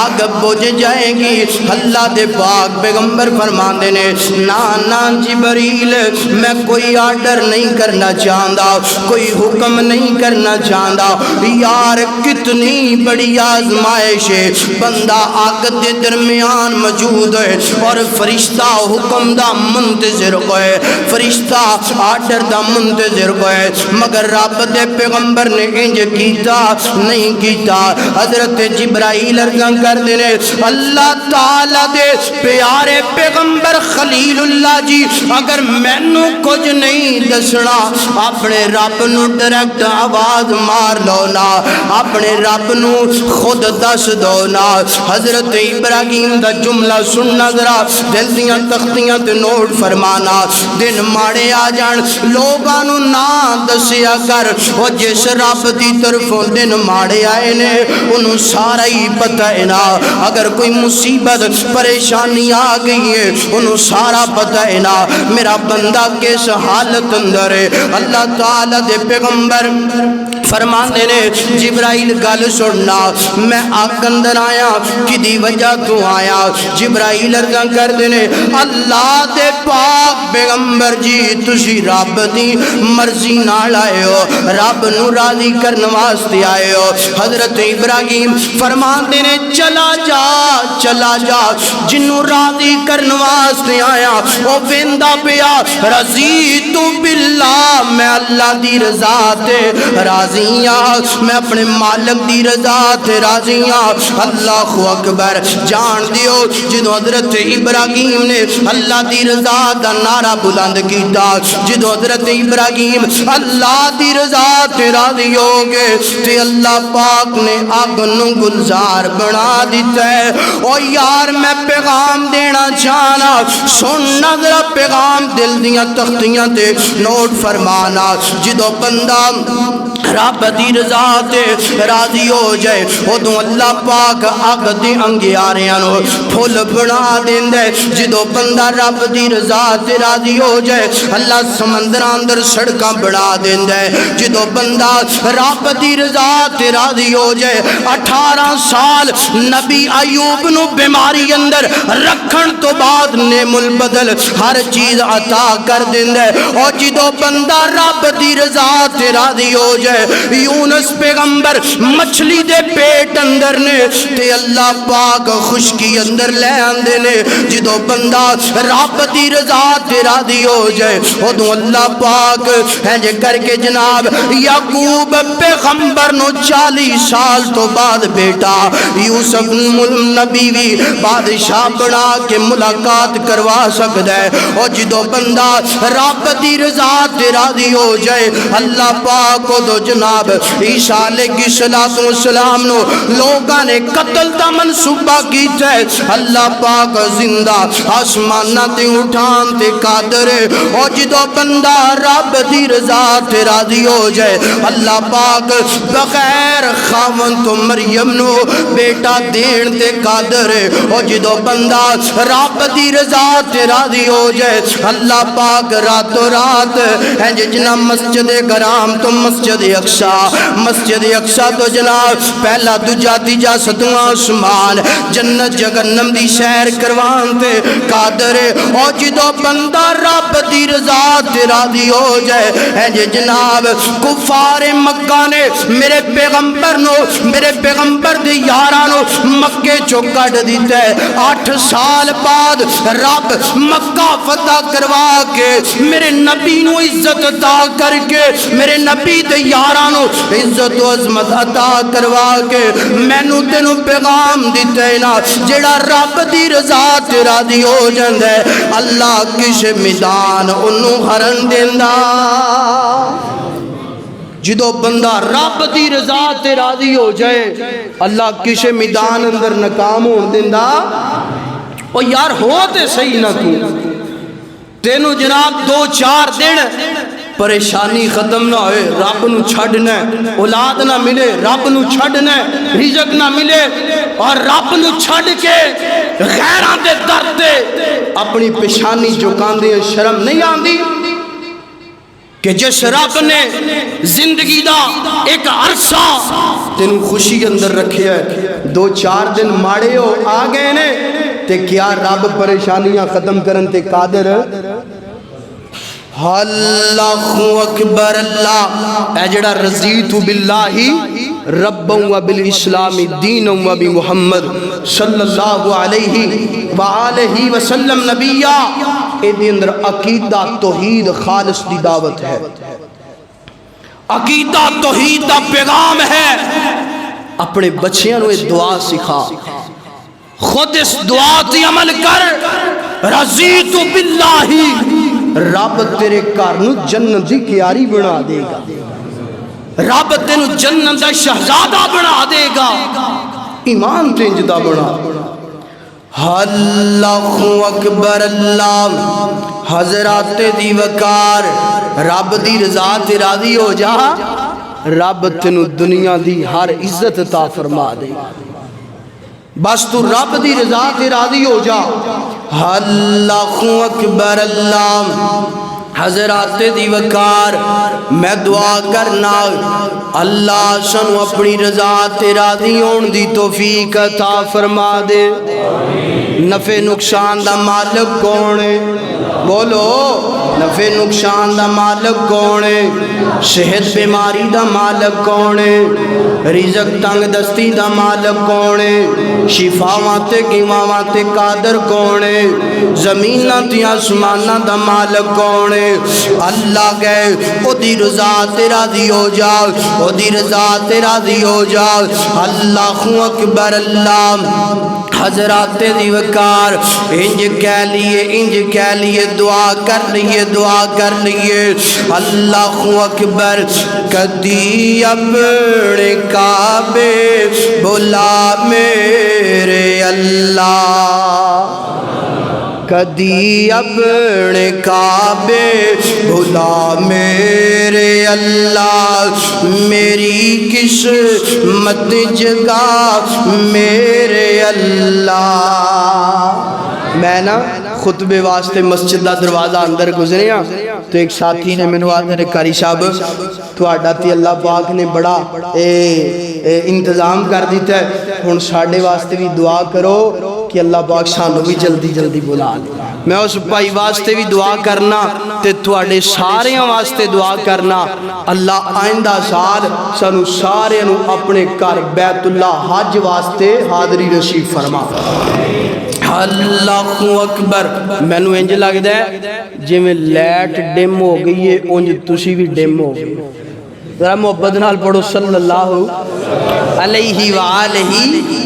آگ بجھ جائے گی. اللہ دے پاک پیغمبر فرماندے نے نا جبریل میں کوئی آرڈر نہیں کرنا چاہتا کوئی حکم نہیں کرنا چاہتا. یار کتنی بڑی آزمائش ہے. بندہ آگ دے درمیان موجود ہے اور فرشتہ حکم دا منتظر ہے فرشتہ آرڈر دا منتظر ہے. مگر رب دے پیغمبر نے انج کیتا نہیں کیتا. حضرت جبرائیل ارزاں کر دینے اللہ تعالیٰ دے پیارے پیغمبر خلیل اللہ جی اگر مینوں کچھ نہیں دسنا اپنے رب نو ڈائریکٹ آواز مار لو نا اپنے رب نو خود دس دو نا. حضرت ابراہیم دا جملہ سننا ذرا دل دیاں تختیاں تے نوٹ فرمانا. دن ماڑے آ جان لوگاں نو نا دسیا کر وہ جس رب دی طرفوں دن ماڑے آئے نے انہوں سارا ہی پتہ ہے نا. اگر کوئی مصیبت پریشانی آ گئی ہے انہوں سارا پتہ ہے نا میرا بندہ کس حالت اندر ہے. اللہ تعالیٰ دے پیغمبر فرماندے نے جبرائیل گل سننا میں آگ اندر آیا کدی وجہ تو آیا. جبرائیل ارزاں کر دینے اللہ دے پاک پیغمبر جی تسی رب دی مرضی نال آئے ہو رب نو راضی کرن واسطے آئے ہو. حضرت ابراہیم فرماندے نے چلا جا جنوں راضی کرن واسطے آیا او ویندا پیا رضیت باللہ میں اللہ دی رضا تے راضی ہاں میں اپنے مالک دی رضا تے راضی ہاں. اللہ اکبر. جان دیو جدو حضرت ابراہیم نے اللہ دی رضا دا نعرہ بلند کیتا جدو حضرت ابراہیم اللہ دی رضا تے راضی ہو گئے تے اللہ پاک نے آگ نو گلزار بنا دیتا ہے. او یار میں پیغام دینا چاہنا سن نظر پیغام دل دیاں تختیاں تے نوٹ فرمانا. جدو بندہ رب دی رضا تے راضی ہو جائے ادوں اللہ پاک آگ دے انگیاریاں نو پھل بنا دیندا ہے. جدو بندہ رب دی رضا تے راضی ہو جائے اللہ سمندراں اندر سڑکاں بنا دیندا ہے. جدو بندہ رب دی رضا تے راضی ہو جائے 18 سال نبی ایوب نو بیماری اندر رکھن تو بعد نعم البدل ہر چیز عطا کر دیندا ہے. اور جدو بندہ رب دی رضا تے راضی ہو جائے یونس پیغمبر مچھلی دے پیٹ اندر نے تے اللہ پاک خشکی اندر لے آندے نے. جدو بندہ رب دی رضا تے راضی ہو جائے ادوں اللہ پاک انج کر کے جناب یعقوب پیغمبر نو 40 سال تو بعد بیٹا یوسف نبی بھی بادشاہ بنا کے ملاقات کروا سکتا ہے. اور جدو بندہ رب دی رضا تے راضی ہو جائے اللہ پاک کو دو جناب عیسیٰ علیہ السلام نو لوگاں نے قتل دا منصوبہ کیتا ہے اللہ پاک زندہ آسمانہ تے اٹھان تے قادر ہے اور جدو بندہ رب دی رضا تے راضی ہو جائے اللہ پاک بغیر خاون تو مریم نو بیٹا دین تے قادر ہے اور جدو بندہ رب دی رضا تے راضی ہو جائے اللہ پاک راتوں رات ہے جنا مسجد کرام تو مسجد اقصی تو جناب پہلا دجا تیجا ستواں آسمان جنت جہنم دی سیر کروان تے قادر ہے اور جدو بندہ رب دی رضا تے راضی ہو جائے ہے جناب کفار مکہ نے میرے پیغمبر دی یارانو مکے چو کٹ دیتا ہے 8 سال بعد رب مکہ فتح کروا کے میرے نبی نو عزت عطا کر کے میرے نبی دے یارانو عزت و عظمت عطا کروا کے مینوں تینوں پیغام دیتا ہے نا جڑا رب دی رضا تے راضی ہو جاندا ہے اللہ کسے میدان انہوں ہرن دیندا جدو بندہ رب دی رضا تے راضی ہو جائے اللہ کسے میدان اندر ناکام ہون دیندا او یار ہو تے صحیح نہ تینوں جناب 2-4 دن پریشانی ختم نہ ہوئے رب نو چھڑنا ہے اولاد نہ ملے رب نو چھڑنا ہے رزق نہ ملے اور رب نو چھڑ کے غیران دے درد دے اپنی پیشانی جھکاندے شرم نہیں آندی کہ جس رب نے زندگی دا ایک عرصہ تینوں خوشی اندر رکھے ہے 2-4 دن ماڑے ہو آ گئے نے تے کیا رب پریشانیاں ختم کرن تے قادر اللہ اکبر اللہ اے جڑا رضیت باللہ ربا و بالاسلام دین و بمحمد صلی اللہ علیہ وآلہ وسلم نبیہ اے دی اندر عقیدہ توحید خالص دی دعوت ہے عقیدہ توحید دا پیغام ہے اپنے بچیاں نو یہ دعا سکھا خود اس دعا تی عمل کر رضیت باللہ رب تیرے کارنو جنت دی کیاری بنا دے گا رب تینو جنت دا شہزادہ بنا دے گا ایمان تینجدہ بنا اللہ اکبر اللہ حضرات دی وقار رب دی رضا تے راضی ہو جا رب تینو دنیا دی ہر عزت عطا فرما دے گا بس تو رب دی رضا تے راضی ہو جا اللہ اکبر اللہ حضرات دی وقار میں دعا کرنا اللہ سنو اپنی رضا تے راضی ہون دی توفیق عطا فرما دے نفع نقصان دا مالک کون ہے بولو نفع نقصان دا مالک کون ہے صحت بیماری دا مالک کون ہے رزق تنگ دستی دا مالک کون ہے شفاواں تے گیواواں تے قادر کون ہے زمیناں تے آسماناں دا مالک کون ہے اللہ گئے او دی رضا تے راضی ہو جا او دی رضا تے راضی ہو جا اللہ اکبر اللہ حضرات دی وقار انج کہہ لیے دعا کر لیے اللہ اکبر کدی اپنے کعبے بلا میرے اللہ کدی اپنے کعبے بھلا میرے اللہ میری قسمت جگا میرے اللہ میں نا خطبے واسطے مسجد دا دروازہ اندر گزرے ہاں تو ایک ساتھی نے میں آدھے نے کاری صاحب تو آڈاتی اللہ پاک نے بڑا انتظام کر دیتا ہے ہن ساڑھے واسطے بھی دعا کرو کہ اللہ پاک سانو بھی جلدی بلا لے میں اس بھائی واسطے بھی دعا کرنا تے تواڈے سارے واسطے دعا کرنا اللہ آئندہ سال سانو سارے نو اپنے گھر بیت اللہ حج واسطے حاضری نصیب فرما اللہ اکبر میں نو انج لگدا ہے جے میں لائٹ ڈم ہو گئی ہے انج تسی بھی ڈم ہو گئی ذرا محبت نال پڑھو صلی اللہ علیہ وآلہ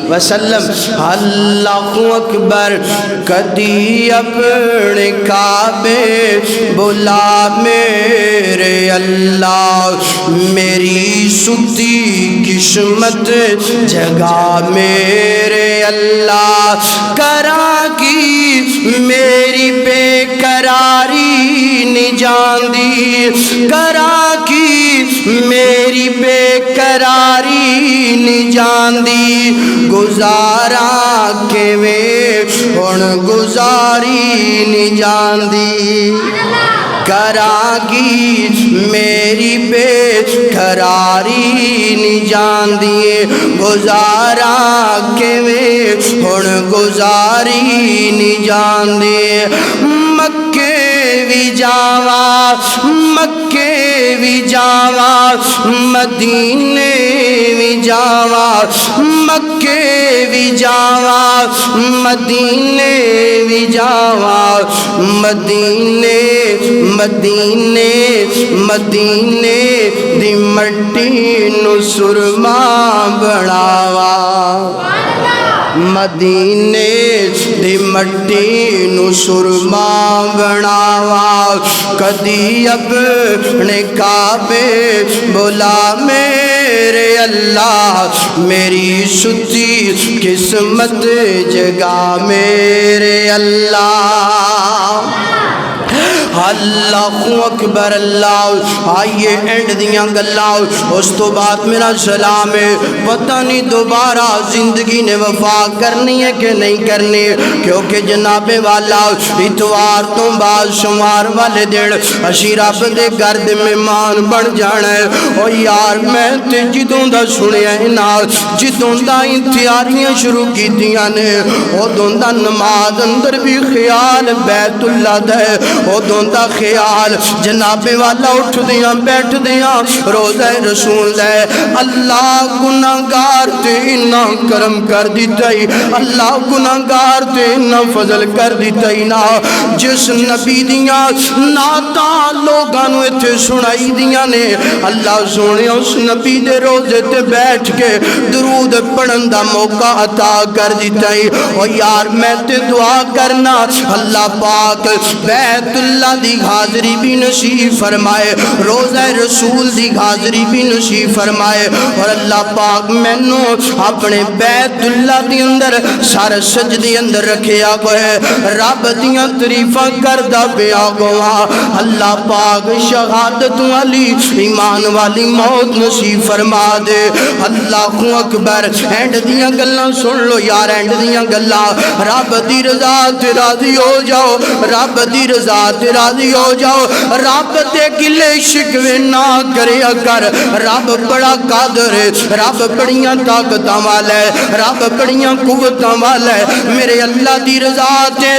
وسلم۔ اللہ اکبر، کدی اپنے کعبے بلا میرے اللہ، میری ستی قسمت جگا میرے اللہ، کرا کی میری بے قراری نہیں جاندی، کرا کی میری بے قراری نہیں جاندی، گزارا کے میں ہن گزاری نہیں جاندی، کرا گی میری بے قراری نہیں جاندی، گزارا کے میں ہن گزاری نہیں جاندی، مکے بھی جاوا مکے بھی جاوا، مدینے بھی جاوا، مکے بھی جاوا مدینے بھی جاوا، مدینے مدینے مدینے دی مٹی نو سرما بناوا، مدینے دی مٹی نو سرما بناوا، کدی اپنے کعبے بلا میرے اللہ، میری ستی قسمت جگا میرے اللہ۔ اللہ اکبر، اللہ آئیے اینڈ دیاں گلاں اس تو بعد میرا سلام ہے، پتہ نہیں دوبارہ زندگی نے وفا کرنی ہے کہ نہیں کرنی، کیونکہ جناب والا اتوار تو بعد شمار والے دن اسی رب دے گھر دے مہمان بن جانا ہے۔ او یار میں تے جدوں دا سنیا ہے نا، جدوں دا تیاریاں شروع کیتیاں نے، ادوں دا نماز اندر بھی خیال بیت اللہ دا ہے، ادوں دا خیال جناب والا اٹھ دیاں بیٹھ دیاں روزہ رسول دے، اللہ گناہگار تے اتنا کرم کر دیتا ہی، اللہ گناہگار تے اتنا فضل کر دیتا ہی نا، جس نبی دیاں نعتاں لوگاں نو ایتھے سنائی دیاں نے، اللہ سونے اس نبی دے روزے تے بیٹھ کے درود پڑھن دا موقع عطا کر دیتا ہی۔ اور یار میں تے دعا کرنا اللہ پاک بیت اللہ دی حاضری بھی نصیب فرمائے، روزہ رسول دی حاضری بھی نصیب فرمائے، اور اللہ پاک میں نو اپنے بیت اللہ دی اندر سارا سجدی اندر رکھیا گئے، رب دیاں تعریفاں کردہ پیا گوا، اللہ پاک شہادت والی ایمان والی موت نصیب فرما دے۔ اللہ اکبر، اینڈ دیاں گلاں سن لو یار، اینڈ دیاں گلاں، رب دی رضا تے راضی ہو جاؤ، رب دی رضا تے راضی ہو جاؤ، رب دے گلے شکوے نہ کریا کر، رب بڑا قادر ہے، رب بڑیاں طاقتاں والا ہے، رب بڑیاں قوتاں والا ہے، میرے اللہ دی رضا تے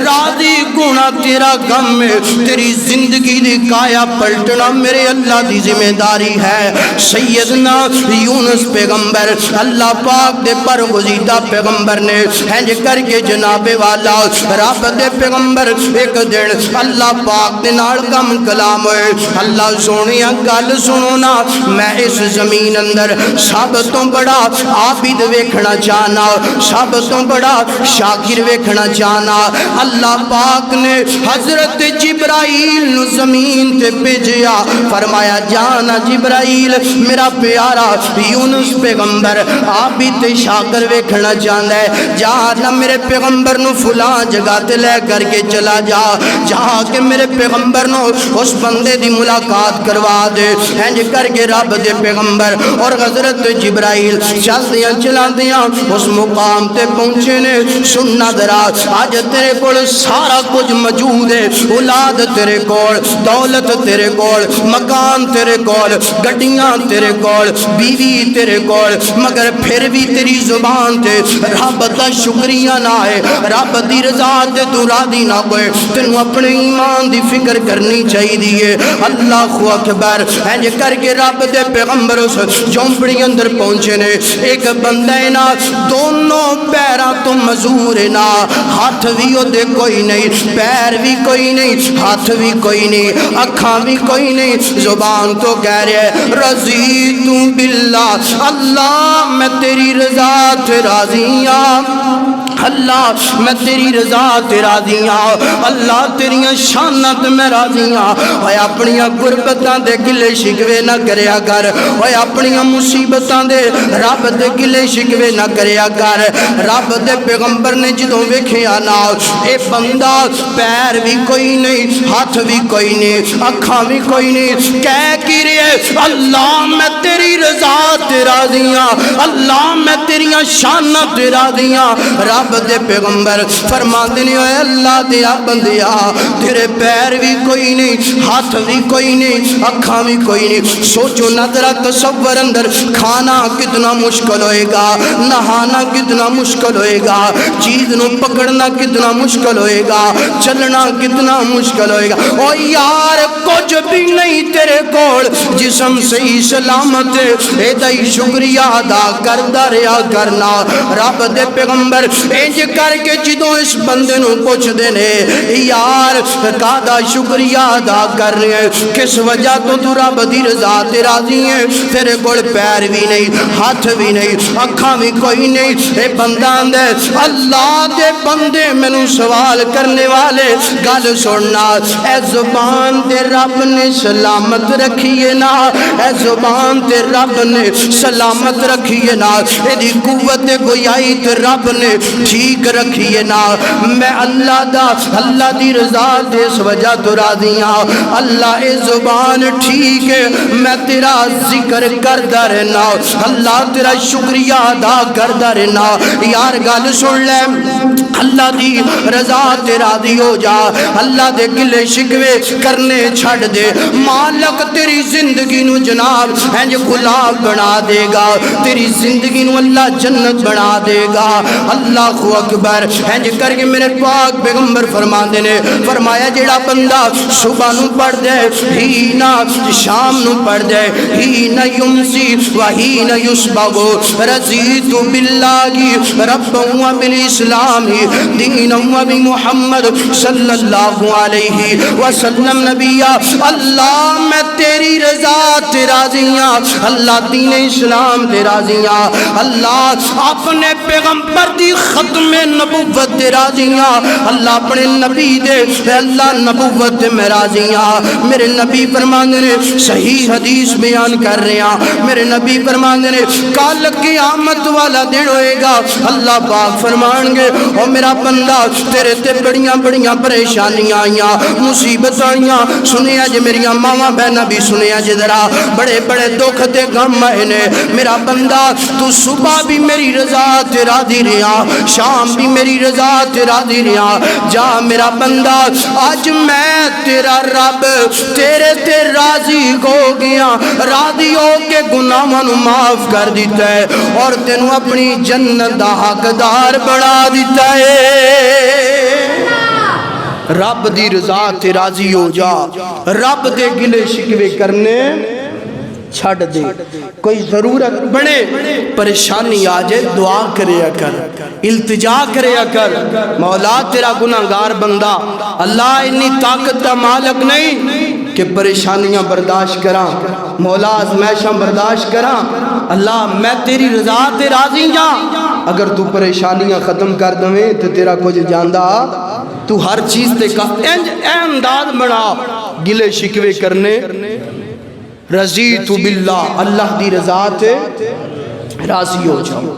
راضی گنا تیرا غم ہے، تیری زندگی دی کایا پلٹنا میرے اللہ دی ذمہ داری ہے۔ سیدنا یونس پیغمبر اللہ پاک دے برگزیدہ پیغمبر نے ہنج کر کے جناب والا رب دے پیغمبر ایک دن اللہ پاک دے نال کم کلام ہوئے، اللہ سونیا گل سنو نا، میں اس زمین اندر سب تو بڑا عابد ویکھنا چاہنا، سب تو بڑا شاکر ویکھنا چاہنا، اللہ پاک نے حضرت جبرائیل نو زمین تے بھیجیا، فرمایا جانا جبرائیل میرا پیارا یونس پیغمبر عابد شاکر ویکھنا چاہندا ہے، جانا میرے پیغمبر نو فلاں جگہ تے لے کر کے چلا جا، جا کے میرے پیغمبر نو اس بندے دی ملاقات کروا دے۔ ہنج کر کے رب دے پیغمبر اور حضرت جبرائیل چل دیاں چلا دیاں اس مقام تے پہنچے نے، سننا درا آج تیرے کول سارا کچھ موجود ہے، اولاد تیرے کول، دولت تیرے کول، مکان تیرے کول، گڈیاں تیرے کول، بیوی تیرے کول، مگر پھر بھی تیری زبان تے رب دا شکریہ نہ ہے، رب دی رضا تے تو راضی نہ ہوئے، تینوں اپنے ایمان دی فکر کرنی چاہی دیئے۔ اللہ اکبر، ہنج کر کے رب دے پیغمبر اس جھونپڑی اندر پہنچے نے، ایک بندہ نا دونوں پیراں تو مزور نا، ہاتھ بھی دے کوئی نہیں، پیر بھی کوئی نہیں، ہاتھ بھی کوئی نہیں، اکھاں بھی کوئی نہیں، زبان تو کہہ رہے رضیت باللہ، اللہ میں تیری رضا تے راضی ہاں، اللہ میں تیری رضا تے راضی ہاں، اللہ تیریاں شانت میں راضی ہاں۔ اوے اپنیاں غربتاں دے گلے شکوے نہ کریا کر، اوے اپنیاں مصیبتاں دے رب دے گلے شکوے نہ کریا کر۔ رب دے پیغمبر نے جدوں ویکھیا نا اے بندہ پیر بھی کوئی نہیں، ہاتھ بھی کوئی نہیں، اکھاں بھی کوئی نہیں، کہہ کی رہے اللہ میں تیری رضا تے راضی ہاں، اللہ میں تیریاں شانت تے راضی ہاں۔ رب دے پیغمبر فرماندے نے اے اللہ تیرا بندیا تیرے پیر بھی کوئی نہیں، ہاتھ بھی کوئی نہیں، اکھاں بھی کوئی نہیں، سوچو نہ ذرا تصور اندر کھانا کتنا مشکل ہوئے گا، نہانا کتنا مشکل ہوئے گا، چیز نو پکڑنا کتنا مشکل ہوئے گا، چلنا کتنا مشکل ہوئے گا۔ او یار کچھ بھی نہیں تیرے کول، جسم صحیح سلامت اے دائی شکریہ ادا کردا رہیا کرنا۔ رب دے پیغمبر انج کر کے جدوں اس بندے نو پوچھ دینے یار کادا شکریہ ادا کر رہے ہیں، کس وجہ تو رب دی رضا تے راضی ہے، تیرے کول پیر بھی نہیں، ہاتھ بھی نہیں، اکھاں بھی کوئی نہیں۔ اے بندہ دے اللہ دے بندے مینوں سوال کرنے والے گل سننا، اے زبان تے رب نے سلامت رکھیے نا، اے زبان تے رب نے سلامت رکھیے نا، اے دی قوت گویائی تے رب نے ٹھیک رکھیے نا۔ میں اللہ دا اللہ دی رضا دے اس وجہ تو راضی ہاں، اللہ اے زبان ٹھیک ہے، میں تیرا ذکر کردا رہنا، اللہ تیرا شکریہ ادا کردا رہنا۔ یار گل سن لے اللہ دی رضا تے راضی ہو جا، اللہ دے گلے شکوے کرنے چھڑ دے، مالک تیری زندگی نو جناب انج گلاب بنا دے گا، تیری زندگی نو اللہ جنت بنا دے گا۔ اللہ اکبر۔ انج کر کے میرے پاک پیغمبر فرماندے نے فرمایا جیڑا بندہ صبح نو پڑھ دے ہی نہ شام نو پڑھ دے ہی نہ یمسی و ہی نہ یصبح، رضیت باللہ ربا و بالاسلام دینا و بمحمد صلی اللہ علیہ وسلم نبیا، اللہ میں تیری رضا تے راضی ہاں، اللہ دین اسلام تے راضی ہاں، اللہ اپنے پیغمبر دی ختم نبوت تے راضی ہاں، اللہ اپنے نبی دے اللہ نبوت میں راضی ہاں۔ میرے نبی فرماندے نے صحیح حدیث بیان کر رہے ہیں، میرے نبی فرماندے نے کل قیامت والا دن ہوئے گا، اللہ پاک فرمان گے او میرا بندہ تیرے تے بڑیاں بڑیاں پریشانیاں آئیاں، مصیبت آئیاں، سنیا جے میریاں ماواں بہناں بھی سنیا جے ذرا، بڑے بڑے دکھ تے غم آئے نے، میرا بندہ تو صبح بھی میری رضا تے راضی رہیا، شام بھی میری رضا تے راضی رہیا، جا میرا بندہ آج میں تیرا رب تیرے تے راضی ہو گیا، راضی ہو کے گناہاں نو معاف کر دیتا ہے اور تینوں اپنی جنت دا حقدار بنا دیتا ہے۔ رب دی رضا تے راضی ہو جا، رب دے گلے شکوے کرنے چھڑ دے، کوئی ضرورت بڑے پریشانی آجے دعا کریا کر، التجا کریا کر، مولا تیرا گناہگار بندہ، اللہ انی طاقت دا مالک نہیں کہ پریشانیاں برداشت کراں، مولا آزمائشاں برداشت کراں، اللہ میں تیری رضا تے راضی جاں، اگر تو پریشانیاں ختم کر دویں تو تیرا کچھ جاندہ تو ہر چیز تے کا انداز بنا گلے شکوے کرنے، رضیت باللہ اللہ دی رضا تے راضی ہو جاؤ،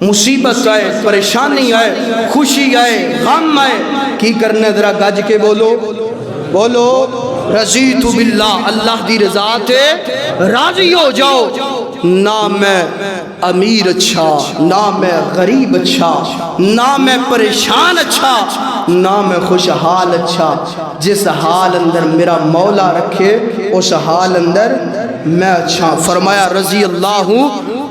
مصیبت آئے، پریشانی آئے، خوشی آئے، غم آئے، کی کرنے ذرا گج کے بولو بولو رضیت باللہ اللہ دی رضا تے راضی ہو جاؤ۔ نہ میں امیر اچھا، نہ میں غریب اچھا، نہ میں پریشان اچھا، نہ میں خوشحال اچھا، جس حال اندر میرا مولا رکھے اس حال اندر میں اچھا۔ فرمایا رضی اللہ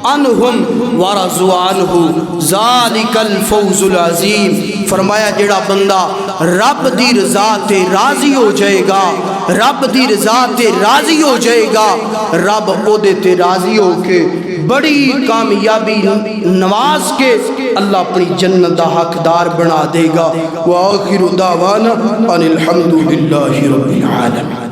عنہم ورضوا عنہ ذالک الفوز العظیم، فرمایا جڑا بندہ رب دی رضا تے راضی ہو جائے گا، رب دی رضا تے راضی ہو جائے گا، رب او دے تے راضی ہو کے بڑی کامیابی نواز کے اللہ اپنی جنت دا حقدار بنا دے گا۔ وآخر دعوانا ان الحمد للہ رب العالمین۔